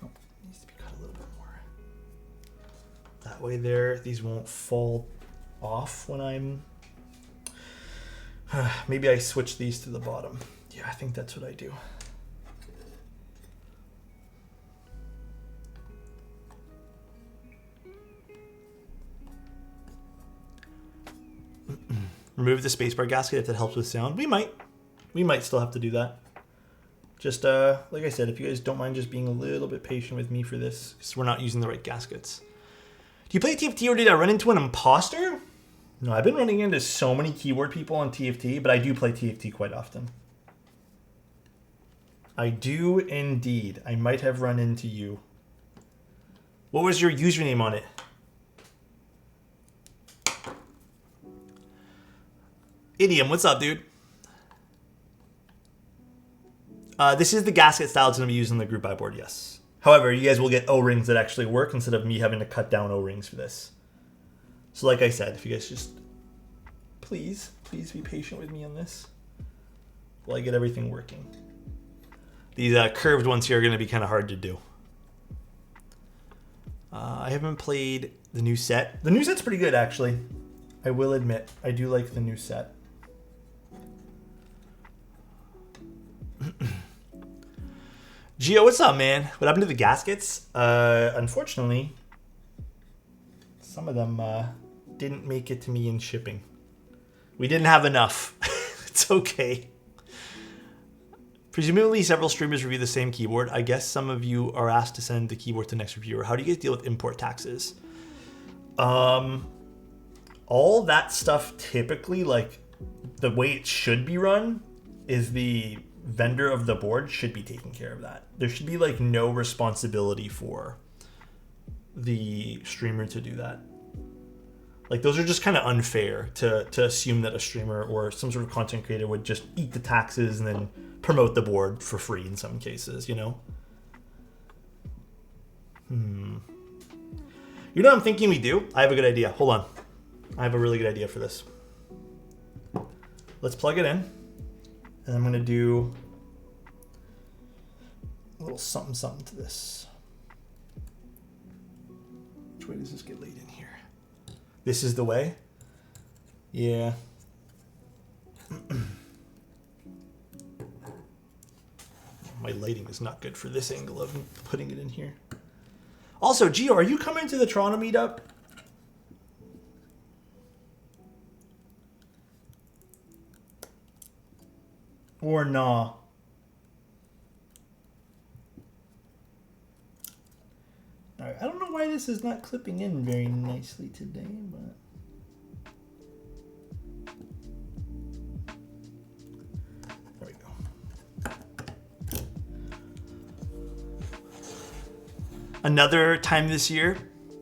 Oh, needs to be cut a little bit more. That way there, these won't fall off when I'm... maybe I switch these to the bottom. Yeah, I think that's what I do. Remove the spacebar gasket if that helps with sound. We might still have to do that. Just like I said, if you guys don't mind just being a little bit patient with me for this, because we're not using the right gaskets. Do you play TFT or did I run into an imposter? No, I've been running into so many keyboard people on TFT, but I do play TFT quite often. I do indeed. I might have run into you. What was your username on it? Idiom, what's up, dude? This is the gasket style it's going to be used on the group buy board, yes. However, you guys will get O-rings that actually work instead of me having to cut down O-rings for this. So like I said, if you guys just please be patient with me on this while I get everything working. These curved ones here are going to be kind of hard to do. I haven't played the new set. The new set's pretty good, actually. I will admit, I do like the new set. Gio, what's up, man? What happened to the gaskets? Unfortunately, some of them didn't make it to me in shipping. We didn't have enough. It's okay. Presumably, several streamers review the same keyboard. I guess some of you are asked to send the keyboard to the next reviewer. How do you guys deal with import taxes? All that stuff typically, like the way it should be run, is the vendor of the board should be taking care of that. There should be like no responsibility for the streamer to do that. Like, those are just kind of unfair to assume that a streamer or some sort of content creator would just eat the taxes and then promote the board for free in some cases, you know? You know what I'm thinking we do? I have a good idea. Hold on. I have a really good idea for this. Let's plug it in. And I'm going to do a little something to this. Which way does this get laid in here? This is the way? Yeah. My lighting is not good for this angle of putting it in here. Also, Gio, are you coming to the Toronto meetup? Or nah? Alright, I don't know why this is not clipping in very nicely today, but... There we go. Another time this year?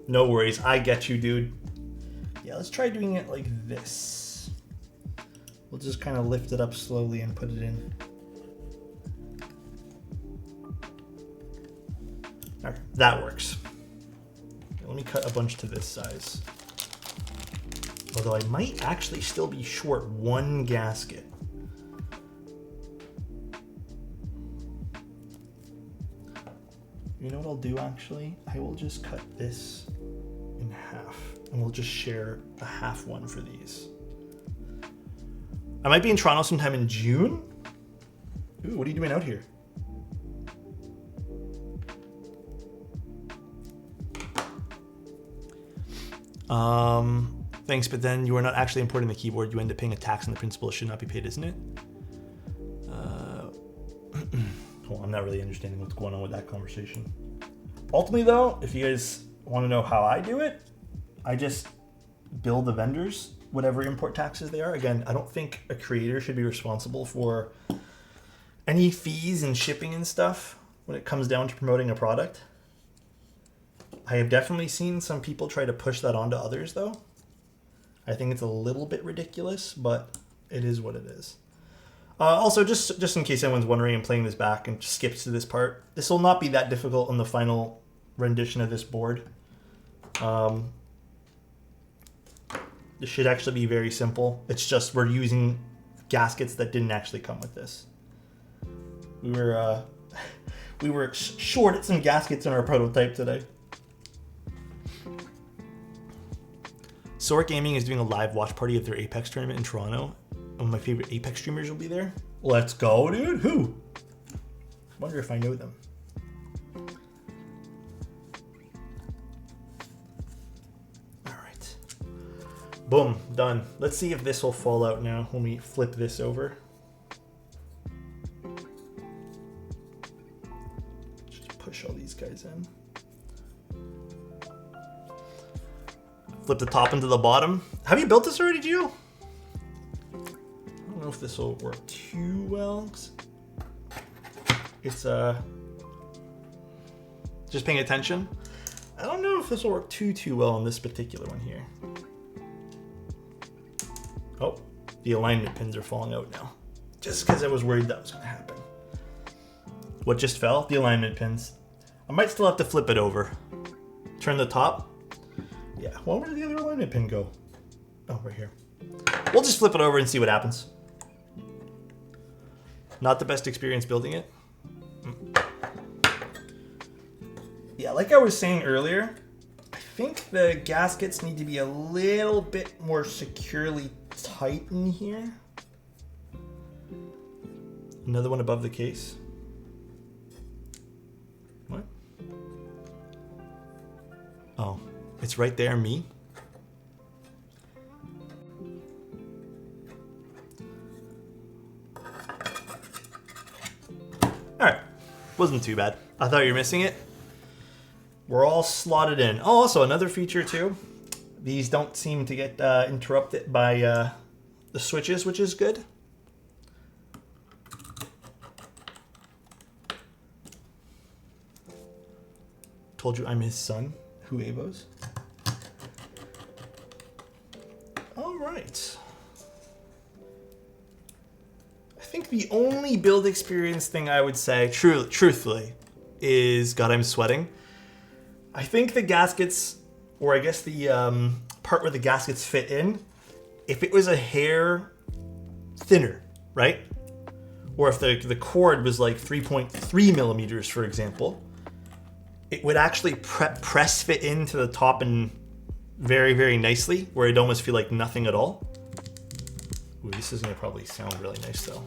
No worries, I get you, dude. Yeah, let's try doing it like this. We'll just kind of lift it up slowly and put it in. All right, that works. Okay, let me cut a bunch to this size. Although I might actually still be short one gasket. You know what I'll do actually? I will just cut this in half and we'll just share a half one for these. I might be in Toronto sometime in June. Ooh, what are you doing out here? Thanks, but then you are not actually importing the keyboard. You end up paying a tax on the principal. It should not be paid, isn't it? Well, I'm not really understanding what's going on with that conversation. Ultimately, though, if you guys want to know how I do it, I just bill the vendors whatever import taxes they are. Again, I don't think a creator should be responsible for any fees and shipping and stuff when it comes down to promoting a product. I have definitely seen some people try to push that onto others, though. I think it's a little bit ridiculous, but it is what it is. Also, just in case anyone's wondering and playing this back and skips to this part, this will not be that difficult in the final rendition of this board. This should actually be very simple. It's just we're using gaskets that didn't actually come with this. We were short at some gaskets in our prototype today. Sork Gaming is doing a live watch party of their Apex tournament in Toronto. One of my favorite Apex streamers will be there. Let's go, dude. Who? Wonder if I know them. All right. Boom. Done. Let's see if this will fall out now when we flip this over. Just push all these guys in. Flip the top into the bottom. Have you built this already, Gio? I don't know if this will work too well. It's just paying attention. I don't know if this will work too well on this particular one here. Oh, the alignment pins are falling out now. Just because I was worried that was going to happen. What just fell? The alignment pins. I might still have to flip it over. Turn the top. Yeah, well, where did the other alignment pin go? Oh, right here. We'll just flip it over and see what happens. Not the best experience building it. Yeah, like I was saying earlier, I think the gaskets need to be a little bit more securely tight in here. Another one above the case. What? Oh. It's right there, me. Alright. Wasn't too bad. I thought you were missing it. We're all slotted in. Oh, also another feature too. These don't seem to get interrupted by the switches, which is good. Told you I'm his son. Huevos. All right. I think the only build experience thing I would say, truthfully, is God, I'm sweating. I think the gaskets, or I guess the part where the gaskets fit in, if it was a hair thinner, right? Or if the cord was like 3.3 millimeters, for example, it would actually press fit into the top and very, very nicely, where it'd almost feel like nothing at all. Ooh, this is gonna probably sound really nice though.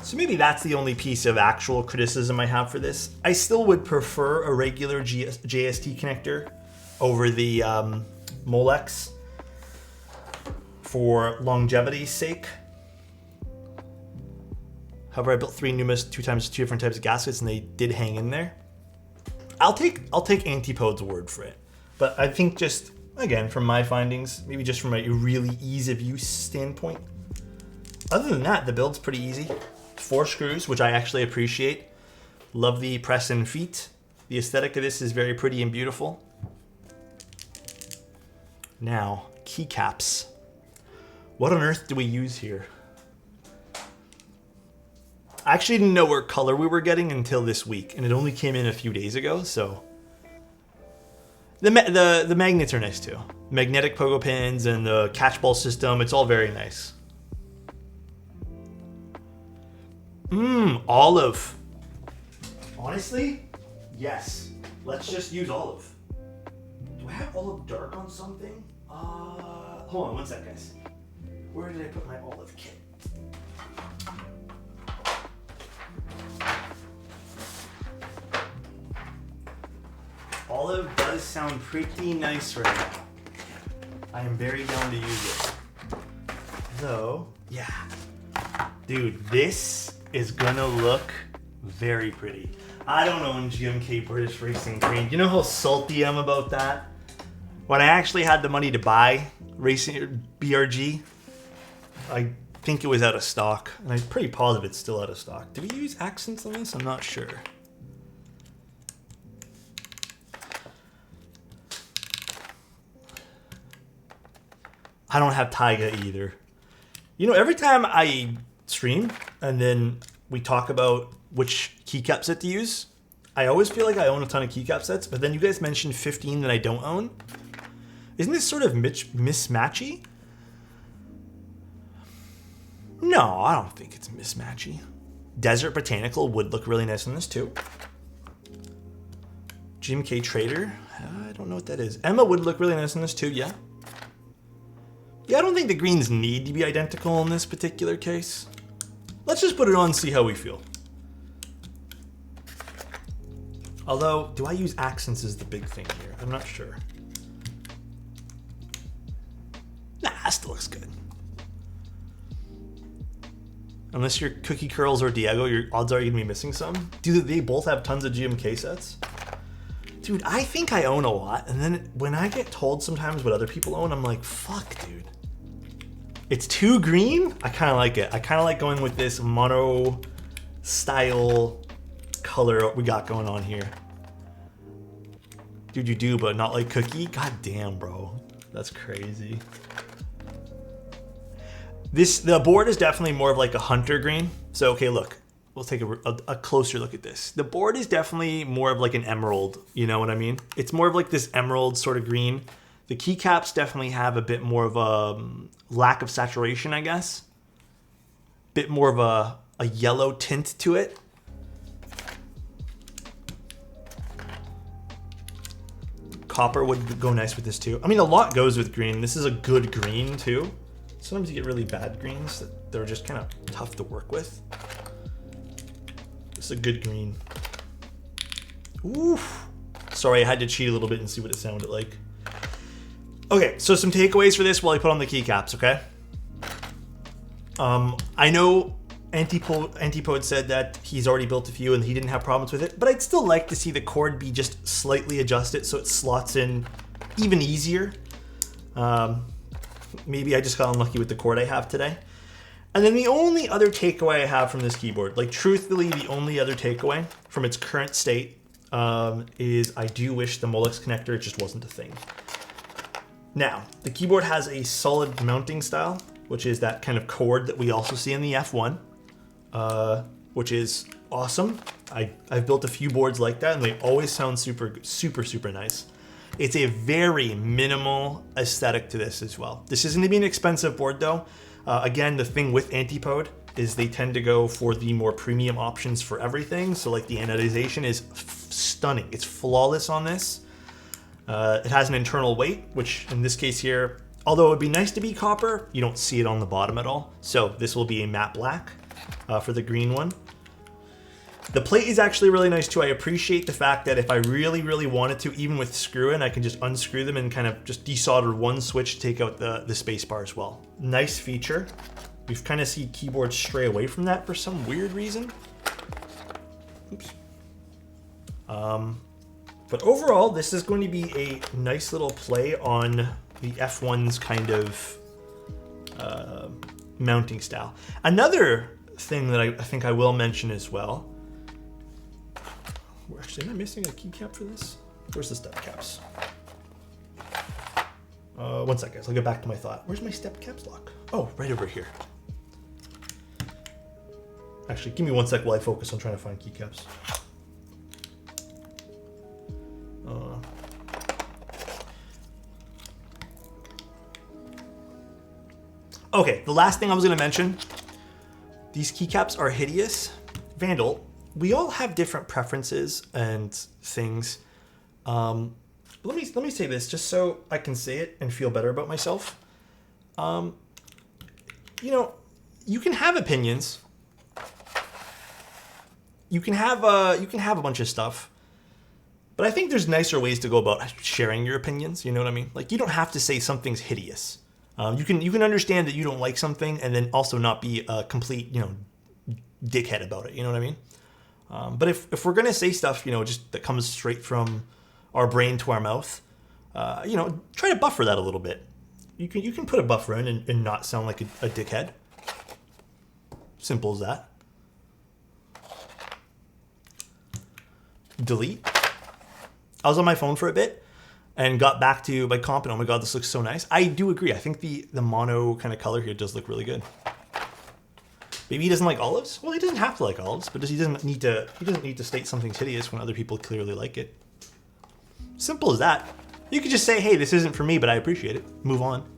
So maybe that's the only piece of actual criticism I have for this. I still would prefer a regular JST connector over the Molex for longevity's sake. However, I built 3 Pneumas, 2 different types of gaskets, and they did hang in there. I'll take Antipode's word for it. But I think just, again, from my findings, maybe just from a really ease of use standpoint. Other than that, the build's pretty easy. 4 screws, which I actually appreciate. Love the press and feet. The aesthetic of this is very pretty and beautiful. Now, keycaps. What on earth do we use here? I actually didn't know what color we were getting until this week, and it only came in a few days ago, so... The magnets are nice too. Magnetic pogo pins and the catchball system, it's all very nice. Olive. Honestly, yes. Let's just use olive. Do I have olive dark on something? Hold on one sec, guys. Where did I put my olive kit? Olive does sound pretty nice right now. I am very down to use it. Though, yeah. Dude, this is gonna look very pretty. I don't own GMK British Racing Green. You know how salty I'm about that? When I actually had the money to buy Racing BRG, I think it was out of stock. And I'm pretty positive it's still out of stock. Do we use accents on this? I'm not sure. I don't have Taiga either. You know, every time I stream and then we talk about which keycap set to use, I always feel like I own a ton of keycap sets, but then you guys mentioned 15 that I don't own. Isn't this sort of mismatchy? No, I don't think it's mismatchy. Desert Botanical would look really nice on this too. GMK Trader, I don't know what that is. Emma would look really nice on this too, yeah. Yeah, I don't think the greens need to be identical in this particular case. Let's just put it on and see how we feel. Although, do I use accents is the big thing here? I'm not sure. Nah, that still looks good. Unless you're Cookie Curls or Diego, your odds are you're gonna be missing some. Do they both have tons of GMK sets? Dude, I think I own a lot, and then when I get told sometimes what other people own, I'm like, fuck, dude. It's too green? I kind of like it. I kind of like going with this mono style color we got going on here. Dude, you do, but not like Cookie? God damn, bro. That's crazy. The board is definitely more of like a hunter green. So, okay, look. We'll take a closer look at this. The board is definitely more of like an emerald. You know what I mean? It's more of like this emerald sort of green. The keycaps definitely have a bit more of a lack of saturation, I guess. Bit more of a yellow tint to it. Copper would go nice with this too. I mean, a lot goes with green. This is a good green too. Sometimes you get really bad greens that they're just kind of tough to work with. This is a good green. Oof. Sorry, I had to cheat a little bit and see what it sounded like. Okay, so some takeaways for this while I put on the keycaps, okay? I know Antipode said that he's already built a few and he didn't have problems with it, but I'd still like to see the cord be just slightly adjusted so it slots in even easier. Maybe I just got unlucky with the cord I have today. And then the only other takeaway I have from this keyboard, like truthfully the only other takeaway from its current state is I do wish the Molex connector just wasn't a thing. Now, the keyboard has a solid mounting style, which is that kind of cord that we also see in the F1, which is awesome. I've built a few boards like that, and they always sound super, super, super nice. It's a very minimal aesthetic to this as well. This isn't going to be an expensive board, though. Again, the thing with Antipode is they tend to go for the more premium options for everything. So, like, the anodization is stunning. It's flawless on this. It has an internal weight, which in this case here, although it would be nice to be copper, you don't see it on the bottom at all. So this will be a matte black for the green one. The plate is actually really nice too. I appreciate the fact that if I really, really wanted to, even with screw in, I can just unscrew them and kind of just desolder one switch to take out the space bar as well. Nice feature. We've kind of seen keyboards stray away from that for some weird reason. Oops. But overall, this is going to be a nice little play on the F1's kind of mounting style. Another thing that I think I will mention as well. Actually, am I missing a keycap for this? Where's the step caps? 1 second, guys. I'll get back to my thought. Where's my step caps lock? Oh, right over here. Actually, give me 1 sec while I focus on trying to find keycaps. Okay, the last thing I was going to mention, these keycaps are hideous. Vandal, we all have different preferences and things. Let me say this just so I can say it and feel better about myself. You know, you can have opinions. You can have a bunch of stuff. But I think there's nicer ways to go about sharing your opinions. You know what I mean? Like, you don't have to say something's hideous. You can understand that you don't like something and then also not be a complete, dickhead about it. You know what I mean? But if we're gonna say stuff, just that comes straight from our brain to our mouth, try to buffer that a little bit. You can put a buffer in and not sound like a dickhead. Simple as that. Delete. I was on my phone for a bit and got back to my comp and oh my god, this looks so nice. I do agree. I think the mono kind of color here does look really good. Maybe he doesn't like olives? Well, he doesn't have to like olives, but he doesn't need to state something's hideous when other people clearly like it. Simple as that. You could just say, hey, this isn't for me, but I appreciate it. Move on.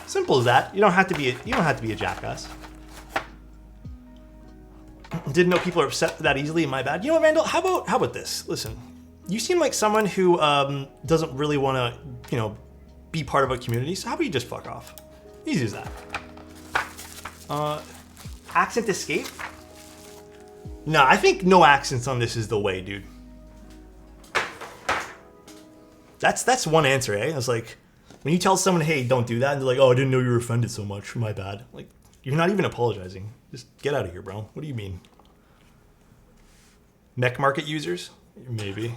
Simple as that. You don't have to be a jackass. Didn't know people are upset that easily. My bad. You know what, Randall? How about this? Listen, you seem like someone who doesn't really want to, be part of a community. So how about you just fuck off? Easy as that. Accent escape? No, I think no accents on this is the way, dude. That's one answer, eh? I was like, when you tell someone, hey, don't do that, and they're like, oh, I didn't know you were offended so much. My bad. Like, you're not even apologizing. Just get out of here, bro. What do you mean? Mech market users? Maybe.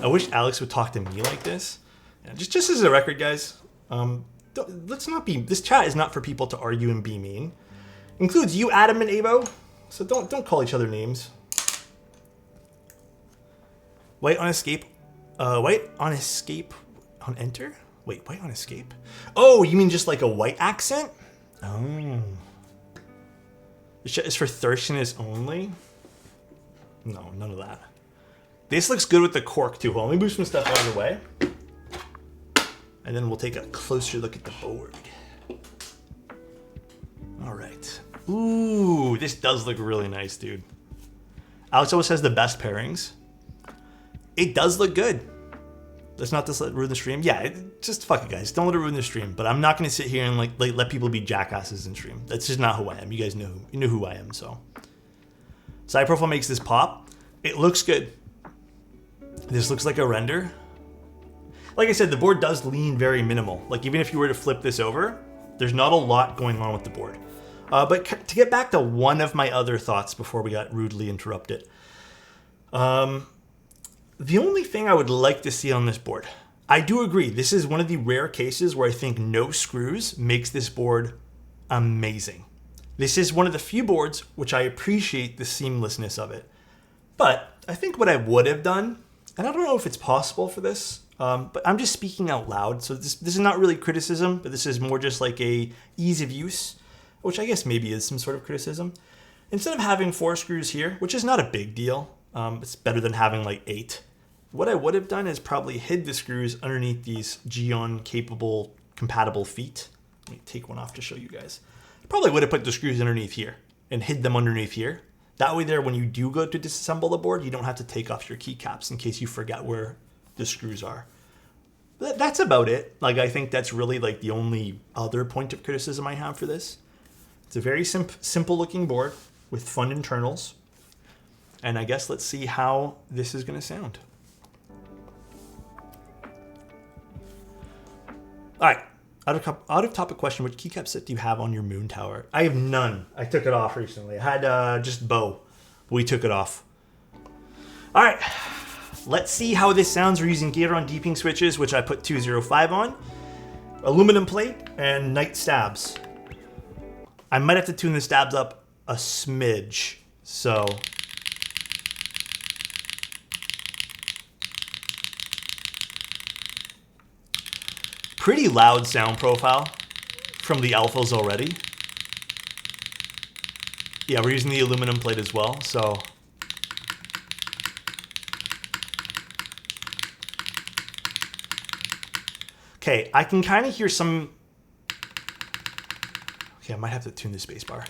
I wish Alex would talk to me like this. Yeah, just as a record, guys, let's not be. This chat is not for people to argue and be mean. Includes you, Adam and Abo. So don't call each other names. White on escape. White on escape on enter. Wait, white on escape? Oh, you mean just like a white accent? Oh. This shit is for thirstiness only? No, none of that. This looks good with the cork too. Hold on, let me move some stuff out of the way. And then we'll take a closer look at the board. All right. Ooh, this does look really nice, dude. Alexotos has the best pairings. It does look good. Let's not just let it ruin the stream. Yeah, just fuck it, guys. Don't let it ruin the stream. But I'm not going to sit here and like let people be jackasses in stream. That's just not who I am. You guys know who I am. So side profile makes this pop. It looks good. This looks like a render. Like I said, the board does lean very minimal. Like even if you were to flip this over, there's not a lot going on with the board. But to get back to one of my other thoughts before we got rudely interrupted. The only thing I would like to see on this board, I do agree, this is one of the rare cases where I think no screws makes this board amazing. This is one of the few boards which I appreciate the seamlessness of it. But I think what I would have done, and I don't know if it's possible for this, but I'm just speaking out loud, so this is not really criticism, but this is more just like a ease of use, which I guess maybe is some sort of criticism. Instead of having 4 screws here, which is not a big deal, it's better than having like 8. What I would have done is probably hid the screws underneath these Geon capable compatible feet. Let me take one off to show you guys. Probably would have put the screws underneath here and hid them underneath here. That way there, when you do go to disassemble the board, you don't have to take off your keycaps in case you forget where the screws are. But that's about it. Like, I think that's really like the only other point of criticism I have for this. It's a very simple looking board with fun internals. And I guess let's see how this is going to sound. All right, out of topic question, which keycap set do you have on your moon tower? I have none. I took it off recently. I had just bow. We took it off. All right, let's see how this sounds. We're using Gateron deeping switches, which I put 205 on, aluminum plate, and night stabs. I might have to tune the stabs up a smidge, so... Pretty loud sound profile from the alphas already. Yeah, we're using the aluminum plate as well, so. Okay, I can kind of hear some. Okay, I might have to tune the spacebar.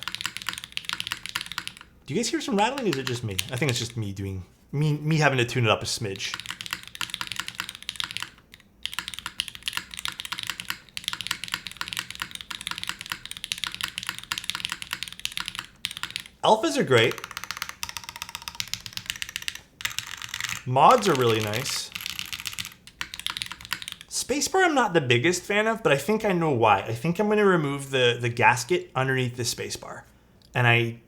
Do you guys hear some rattling, or is it just me? I think it's just me doing, me having to tune it up a smidge. Alphas are great. Mods are really nice. Spacebar I'm not the biggest fan of, but I think I know why. I think I'm going to remove the gasket underneath the spacebar. And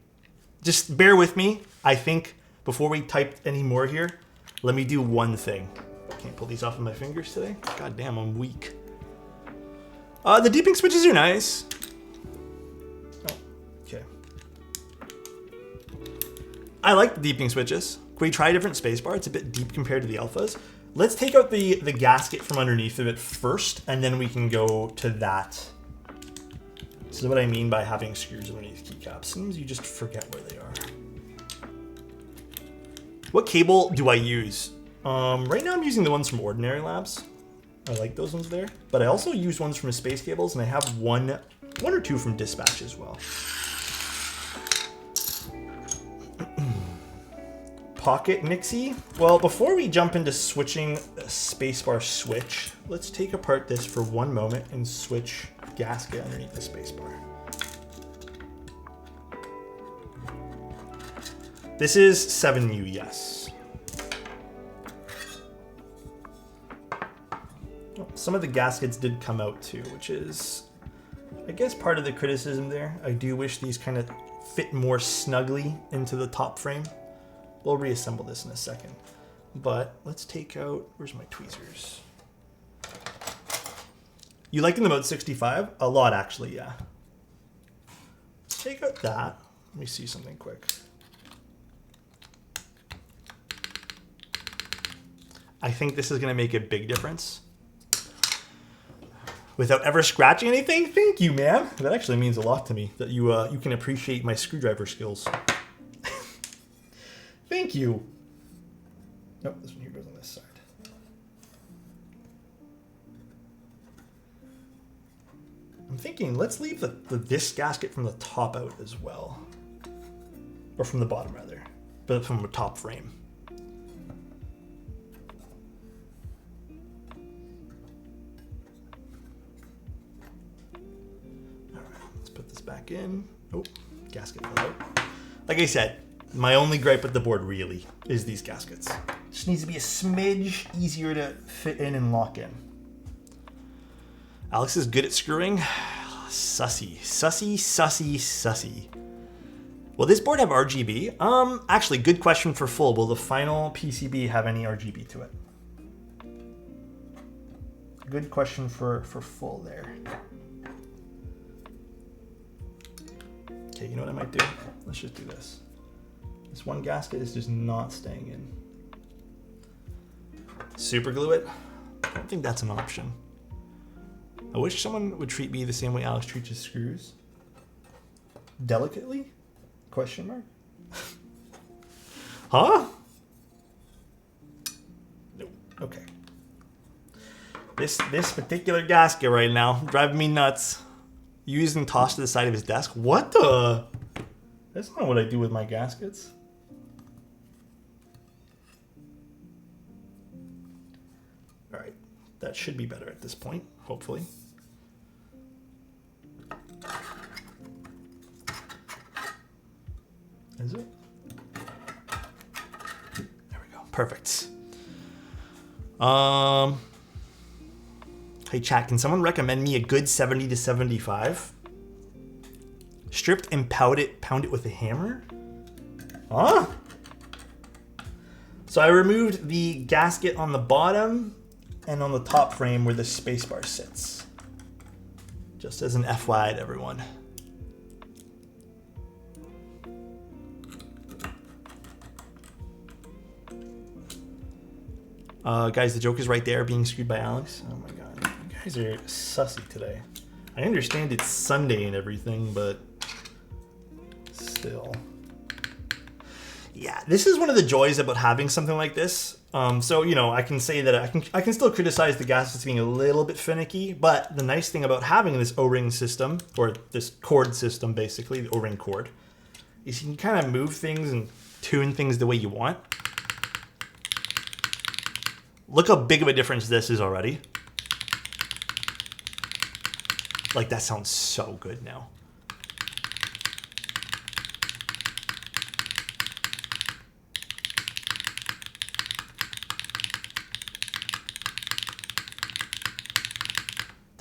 just bear with me. I think before we type any more here, let me do one thing. Can't pull these off of my fingers today. God damn, I'm weak. The deeping switches are nice. Oh, okay. I like the deeping switches. Can we try a different spacebar? It's a bit deep compared to the alphas. Let's take out the gasket from underneath of it first, and then we can go to that. This is what I mean by having screws underneath keycaps. Sometimes you just forget where they are. What cable do I use? Right now I'm using the ones from Ordinary Labs. I like those ones there. But I also use ones from Space Cables, and I have one or two from Dispatch as well. Pocket Nixie. Well, before we jump into switching a spacebar switch, let's take apart this for one moment and switch gasket underneath the spacebar. This is 7U, yes. Some of the gaskets did come out too, which is, I guess, part of the criticism there. I do wish these kind of fit more snugly into the top frame. We'll reassemble this in a second. But let's take out, where's my tweezers? You liking the Mode 65? A lot, actually, yeah. Let's take out that. Let me see something quick. I think this is going to make a big difference. Without ever scratching anything, thank you, man. That actually means a lot to me, that you can appreciate my screwdriver skills. Thank you. Nope, this one here goes on this side. I'm thinking, let's leave this gasket from the top out as well. Or from the bottom, rather. But from the top frame. Alright, let's put this back in. Oh, gasket fell out. Like I said, my only gripe with the board really is these gaskets. Just needs to be a smidge easier to fit in and lock in. Alex is good at screwing. Sussy, sussy, sussy, sussy. Will this board have RGB? Actually, good question for full. Will the final PCB have any RGB to it? Good question for full there. Okay, you know what I might do? Let's just do this. This one gasket is just not staying in. Super glue it? I don't think that's an option. I wish someone would treat me the same way Alex treats his screws. Delicately? Question mark? Huh? Nope. Okay. This particular gasket right now driving me nuts. Used and tossed to the side of his desk. What the? That's not what I do with my gaskets. Alright, that should be better at this point, hopefully. Is it? There we go. Perfect. Hey chat, can someone recommend me a good 70 to 75? Stripped and pound it with a hammer? Huh? So I removed the gasket on the bottom and on the top frame where the spacebar sits. Just as an FYI to everyone. Guys, the joke is right there, being screwed by Alex. Oh my god, you guys are sussy today. I understand it's Sunday and everything, but still. Yeah, this is one of the joys about having something like this. So, you know, I can say that I can still criticize the gaskets being a little bit finicky, but the nice thing about having this O-ring system, or this cord system basically, the O-ring cord, is you can kind of move things and tune things the way you want. Look how big of a difference this is already. Like, that sounds so good now.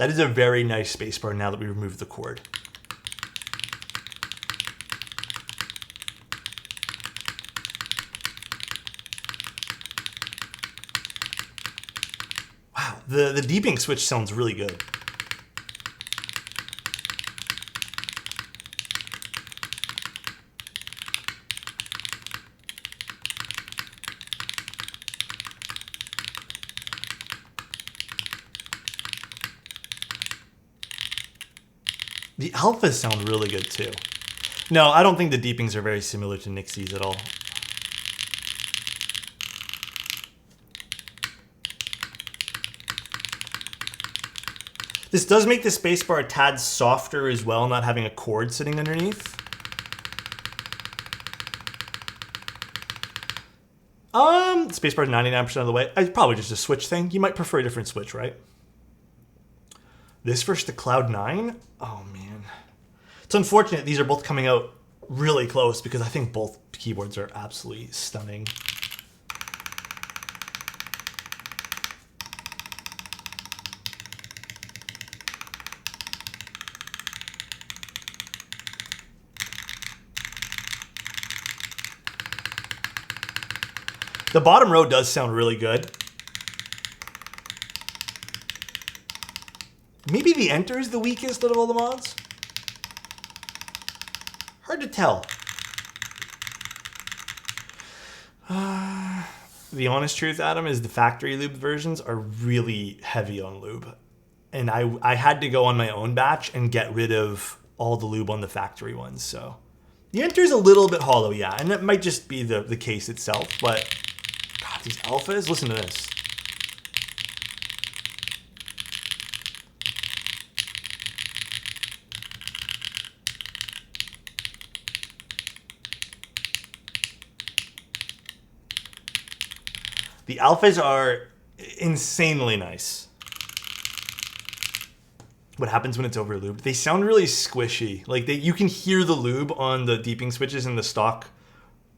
That is a very nice spacebar now that we removed the cord. Wow, the deeping switch sounds really good. The alphas sound really good too. No, I don't think the deepings are very similar to Nixie's at all. This does make the spacebar a tad softer as well, not having a cord sitting underneath. Spacebar is 99% of the way. It's probably just a switch thing. You might prefer a different switch, right? This versus the Cloud 9? Oh, man. It's unfortunate these are both coming out really close because I think both keyboards are absolutely stunning. The bottom row does sound really good. Maybe the Enter is the weakest out of all the mods? Hard to tell. The honest truth, Adam, is the factory lube versions are really heavy on lube. And I had to go on my own batch and get rid of all the lube on the factory ones. So the Enter is a little bit hollow, yeah. And it might just be the case itself. But God, these alphas, listen to this. The alphas are insanely nice. What happens when it's over lubed? They sound really squishy. Like you can hear the lube on the deeping switches in the stock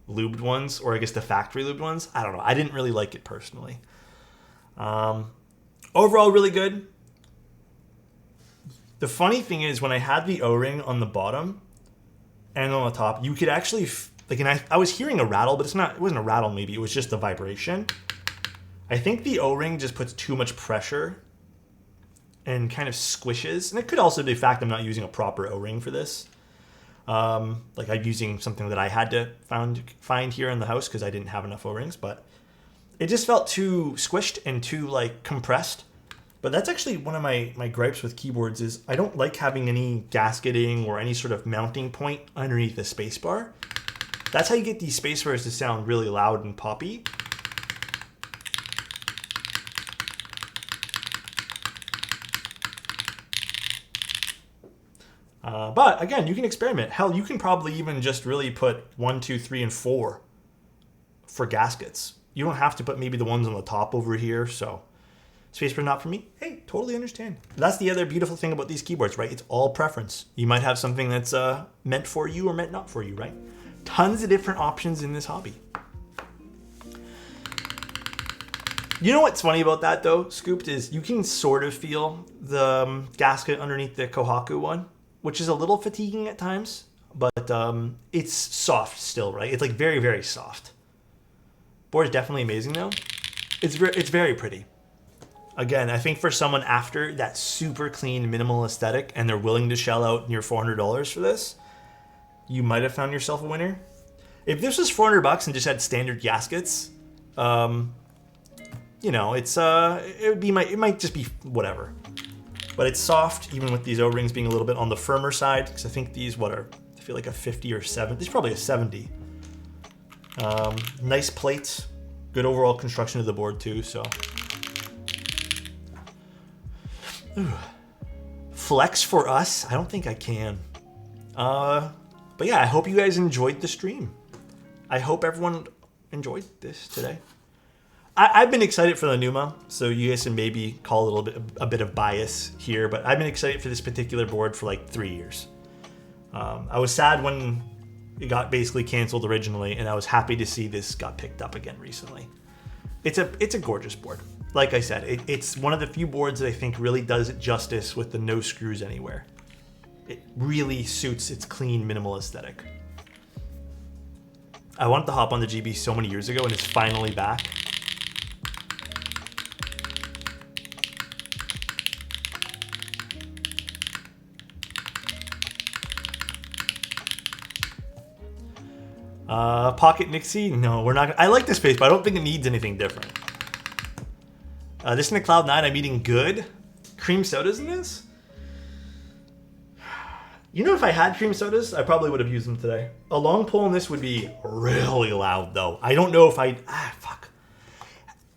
lubed ones, or I guess the factory lubed ones. I don't know. I didn't really like it personally. Overall, really good. The funny thing is when I had the O-ring on the bottom and on the top, you could actually and I was hearing a rattle, but it wasn't a rattle. Maybe it was just a vibration. I think the O-ring just puts too much pressure and kind of squishes. And it could also be the fact I'm not using a proper O-ring for this. Like I'm using something that I had to find here in the house because I didn't have enough O-rings. But it just felt too squished and too compressed. But that's actually one of my gripes with keyboards is I don't like having any gasketing or any sort of mounting point underneath the spacebar. That's how you get these spacebars to sound really loud and poppy. But again, you can experiment. Hell, you can probably even just really put 1, 2, 3, and 4 for gaskets. You don't have to put maybe the ones on the top over here. So spacebar not for me. Hey, totally understand. That's the other beautiful thing about these keyboards, right? It's all preference. You might have something that's meant for you or meant not for you, right? Tons of different options in this hobby. You know what's funny about that though, Scooped, is you can sort of feel the gasket underneath the Kohaku one, which is a little fatiguing at times, but it's soft still, right? It's very, very soft. Board is definitely amazing though. It's very pretty. Again, I think for someone after that super clean, minimal aesthetic, and they're willing to shell out near $400 for this, you might have found yourself a winner. If this was $400 and just had standard gaskets, you know, it might just be whatever. But it's soft, even with these O-rings being a little bit on the firmer side, because I think these, I feel like a 50 or 70. These probably a 70. Nice plates. Good overall construction of the board too, so. Ooh. Flex for us? I don't think I can. But yeah, I hope you guys enjoyed the stream. I hope everyone enjoyed this today. I've been excited for the Pnuema, so you guys can maybe call a bit of bias here, but I've been excited for this particular board for 3 years. I was sad when it got basically canceled originally, and I was happy to see this got picked up again recently. It's a gorgeous board. like I said, it's one of the few boards that I think really does it justice with the no screws anywhere. It really suits its clean, minimal aesthetic. I wanted to hop on the GB so many years ago, and it's finally back. Pocket Nixie? No, we're not. I like this face, but I don't think it needs anything different. This in the Cloud 9, I'm eating good. Cream sodas in this? You know, if I had cream sodas, I probably would have used them today. A long pull in this would be really loud, though. I don't know if I'd... fuck.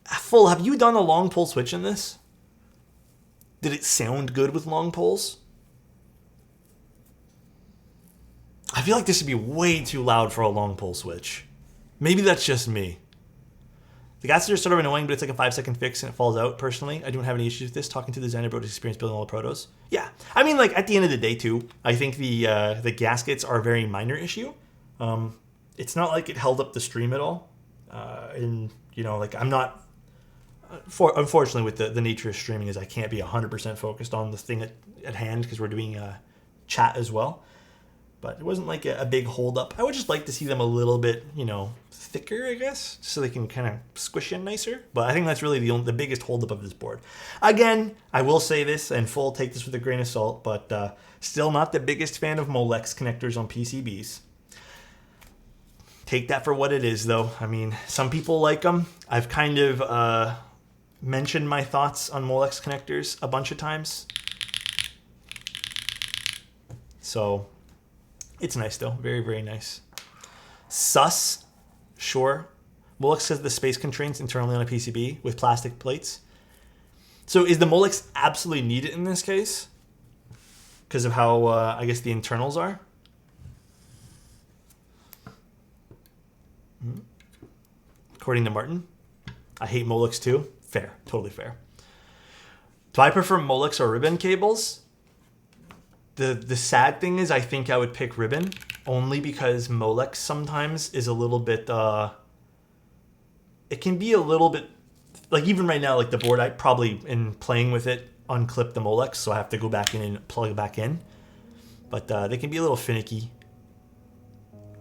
Full, have you done a long pull switch in this? Did it sound good with long pulls? I feel like this would be way too loud for a long pull switch. Maybe that's just me. The gases are sort of annoying, but it's like a 5-second fix and it falls out. Personally, I don't have any issues with this. Talking to the designer about his experience building all the protos. Yeah, I mean, like at the end of the day, too, I think the gaskets are a very minor issue. It's not like it held up the stream at all. And you know, like I'm not. Unfortunately, with the nature of streaming, is I can't be 100% focused on the thing at hand because we're doing chat as well. But it wasn't like a big hold up. I would just like to see them a little bit, you know, thicker, I guess, just so they can kind of squish in nicer. But I think that's really the biggest hold up of this board. Again, I will say this, and full take this with a grain of salt, but still not the biggest fan of Molex connectors on PCBs. Take that for what it is, though. I mean, some people like them. I've kind of mentioned my thoughts on Molex connectors a bunch of times. So... it's nice though, very, very nice. Sus, sure. Molex says the space constraints internally on a PCB with plastic plates. So is the Molex absolutely needed in this case? Because of how, I guess, the internals are? According to Martin. I hate Molex too. Fair, totally fair. Do I prefer Molex or ribbon cables? The sad thing is I think I would pick ribbon only because Molex sometimes is a little bit, it can be a little bit, like even right now, like the board, I probably, in playing with it, unclip the Molex, so I have to go back in and plug it back in. But they can be a little finicky.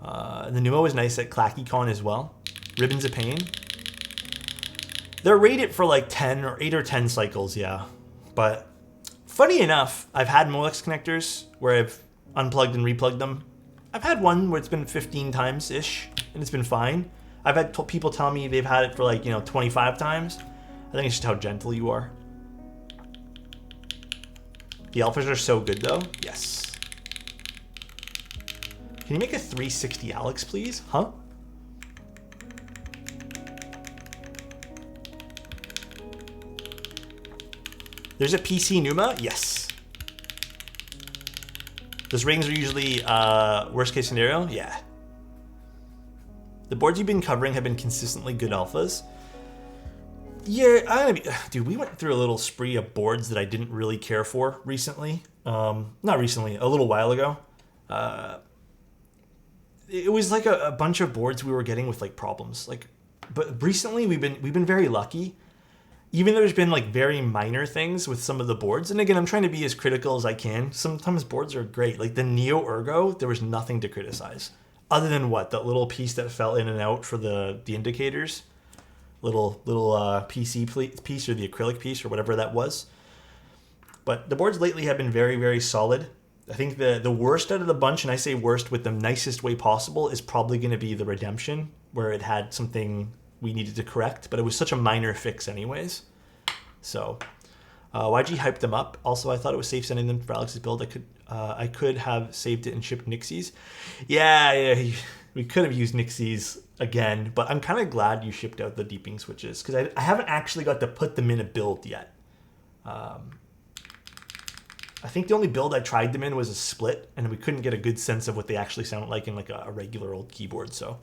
The Pnuema is nice at ClackyCon as well. Ribbon's a pain. They're rated for like 8 or 10 cycles, yeah. But... funny enough, I've had Molex connectors where I've unplugged and replugged them. I've had one where it's been 15 times-ish, and it's been fine. I've had people tell me they've had it for like, 25 times. I think it's just how gentle you are. The alphas are so good, though. Yes. Can you make a 360 Alex, please? Huh? There's a PC Pneuma? Yes. Those rings are usually worst case scenario? Yeah. The boards you've been covering have been consistently good alphas. Yeah, dude, we went through a little spree of boards that I didn't really care for recently. Not recently, a little while ago. It was like a bunch of boards we were getting with like problems. But recently we've been very lucky. Even though there's been like very minor things with some of the boards, and again, I'm trying to be as critical as I can. Sometimes boards are great. Like the Neo Ergo, there was nothing to criticize. Other than what? That little piece that fell in and out for the indicators. Little PC piece or the acrylic piece or whatever that was. But the boards lately have been very, very solid. I think the worst out of the bunch, and I say worst with the nicest way possible, is probably going to be the Redemption, where it had something we needed to correct, but it was such a minor fix anyways. So YG hyped them up. Also, I thought it was safe sending them for Alex's build. I could have saved it and shipped Nixies. Yeah, we could have used Nixies again, but I'm kind of glad you shipped out the deeping switches because I haven't actually got to put them in a build yet. I think the only build I tried them in was a split, and we couldn't get a good sense of what they actually sound like in like a regular old keyboard. So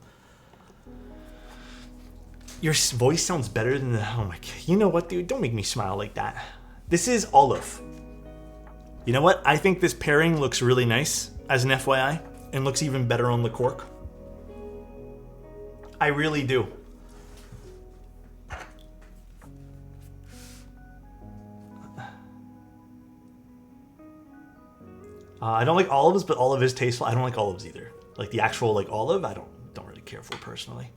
your voice sounds better than the... oh my god. You know what, dude? Don't make me smile like that. This is Olive. You know what? I think this pairing looks really nice as an FYI and looks even better on the cork. I really do. I don't like olives, but olive is tasteful. I don't like olives either. Like the actual like olive, I don't really care for personally.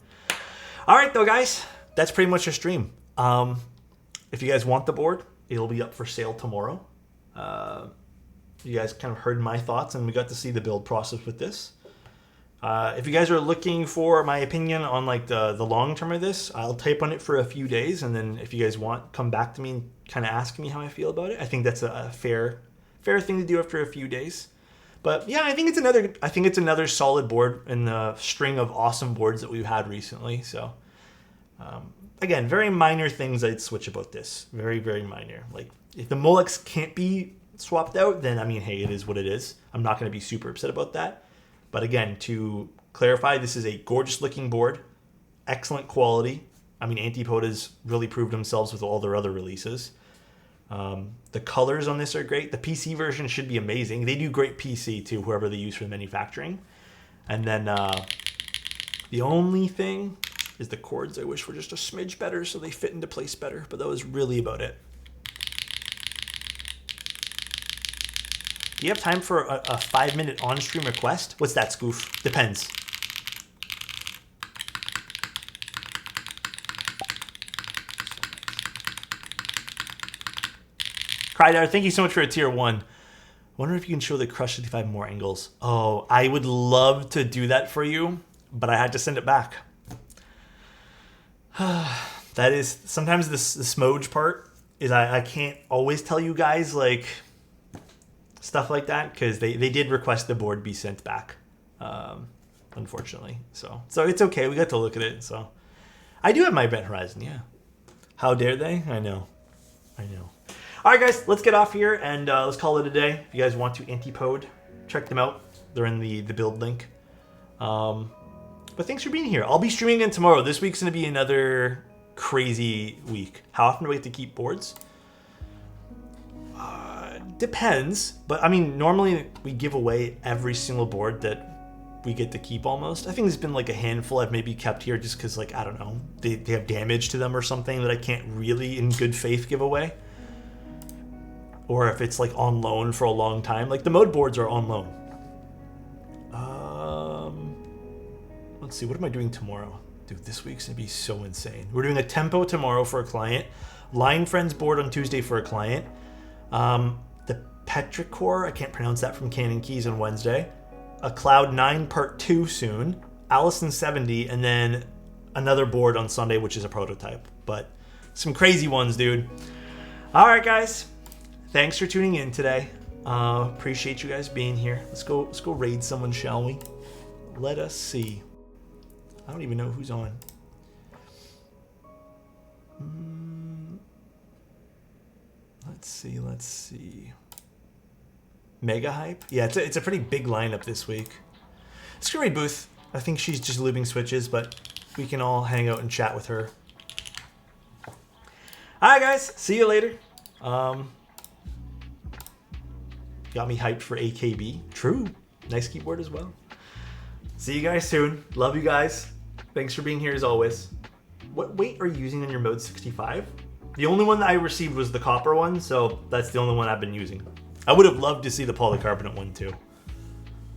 All right, though, guys, that's pretty much a stream. If you guys want the board, it'll be up for sale tomorrow. You guys kind of heard my thoughts, and we got to see the build process with this. If you guys are looking for my opinion on like the long term of this, I'll type on it for a few days, and then if you guys want, come back to me and kind of ask me how I feel about it. I think that's a fair thing to do after a few days. But yeah, I think it's another solid board in the string of awesome boards that we've had recently. So again, very minor things I'd switch about this. Very, very minor. Like if the Molex can't be swapped out, then I mean, hey, it is what it is. I'm not going to be super upset about that. But again, to clarify, this is a gorgeous looking board, excellent quality. I mean, Antipoda's really proved themselves with all their other releases. The colors on this are great. The PC version should be amazing. They do great PC too, whoever they use for the manufacturing. And then the only thing is the cords I wish were just a smidge better so they fit into place better. But that was really about it. Do you have time for a 5-minute on-stream request? What's that, Scoof? Depends. Crydar, thank you so much for a tier 1. Wonder if you can show the Crush 55 more angles. Oh, I would love to do that for you, but I had to send it back. That is, sometimes the smudge part is I can't always tell you guys like stuff like that because they did request the board be sent back, unfortunately. So it's okay. We got to look at it. So I do have my Event Horizon, yeah. How dare they? I know. All right, guys, let's get off here and let's call it a day. If you guys want to Antipode, check them out. They're in the build link. But thanks for being here. I'll be streaming again tomorrow. This week's going to be another crazy week. How often do we get to keep boards? Depends. But, I mean, normally we give away every single board that we get to keep almost. I think there's been like a handful I've maybe kept here just because, like, I don't know, they have damage to them or something that I can't really in good faith give away. Or if it's like on loan for a long time. Like the mode boards are on loan. Let's see, what am I doing tomorrow? Dude, this week's gonna be so insane. We're doing a Tempo tomorrow for a client. Line Friends board on Tuesday for a client. The Petrichor, I can't pronounce that, from Canon Keys on Wednesday. A Cloud 9 Part 2 soon. Allison 70, and then another board on Sunday, which is a prototype. But some crazy ones, dude. All right, guys. Thanks for tuning in today. Appreciate you guys being here. Let's go raid someone, shall we? Let us see. I don't even know who's on. Let's see. Mega Hype? Yeah, it's a pretty big lineup this week. Let's go raid Booth. I think she's just lubing switches, but we can all hang out and chat with her. Alright, guys. See you later. Got me hyped for AKB. True. Nice keyboard as well. See you guys soon. Love you guys. Thanks for being here as always. What weight are you using on your Mode 65? The only one that I received was the copper one, so that's the only one I've been using. I would have loved to see the polycarbonate one too.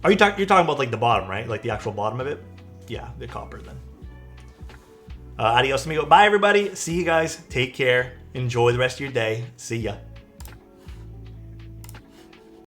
You're talking about like the bottom, right? Like the actual bottom of it? Yeah, the copper then. Adios amigo. Bye everybody. See you guys. Take care. Enjoy the rest of your day. See ya.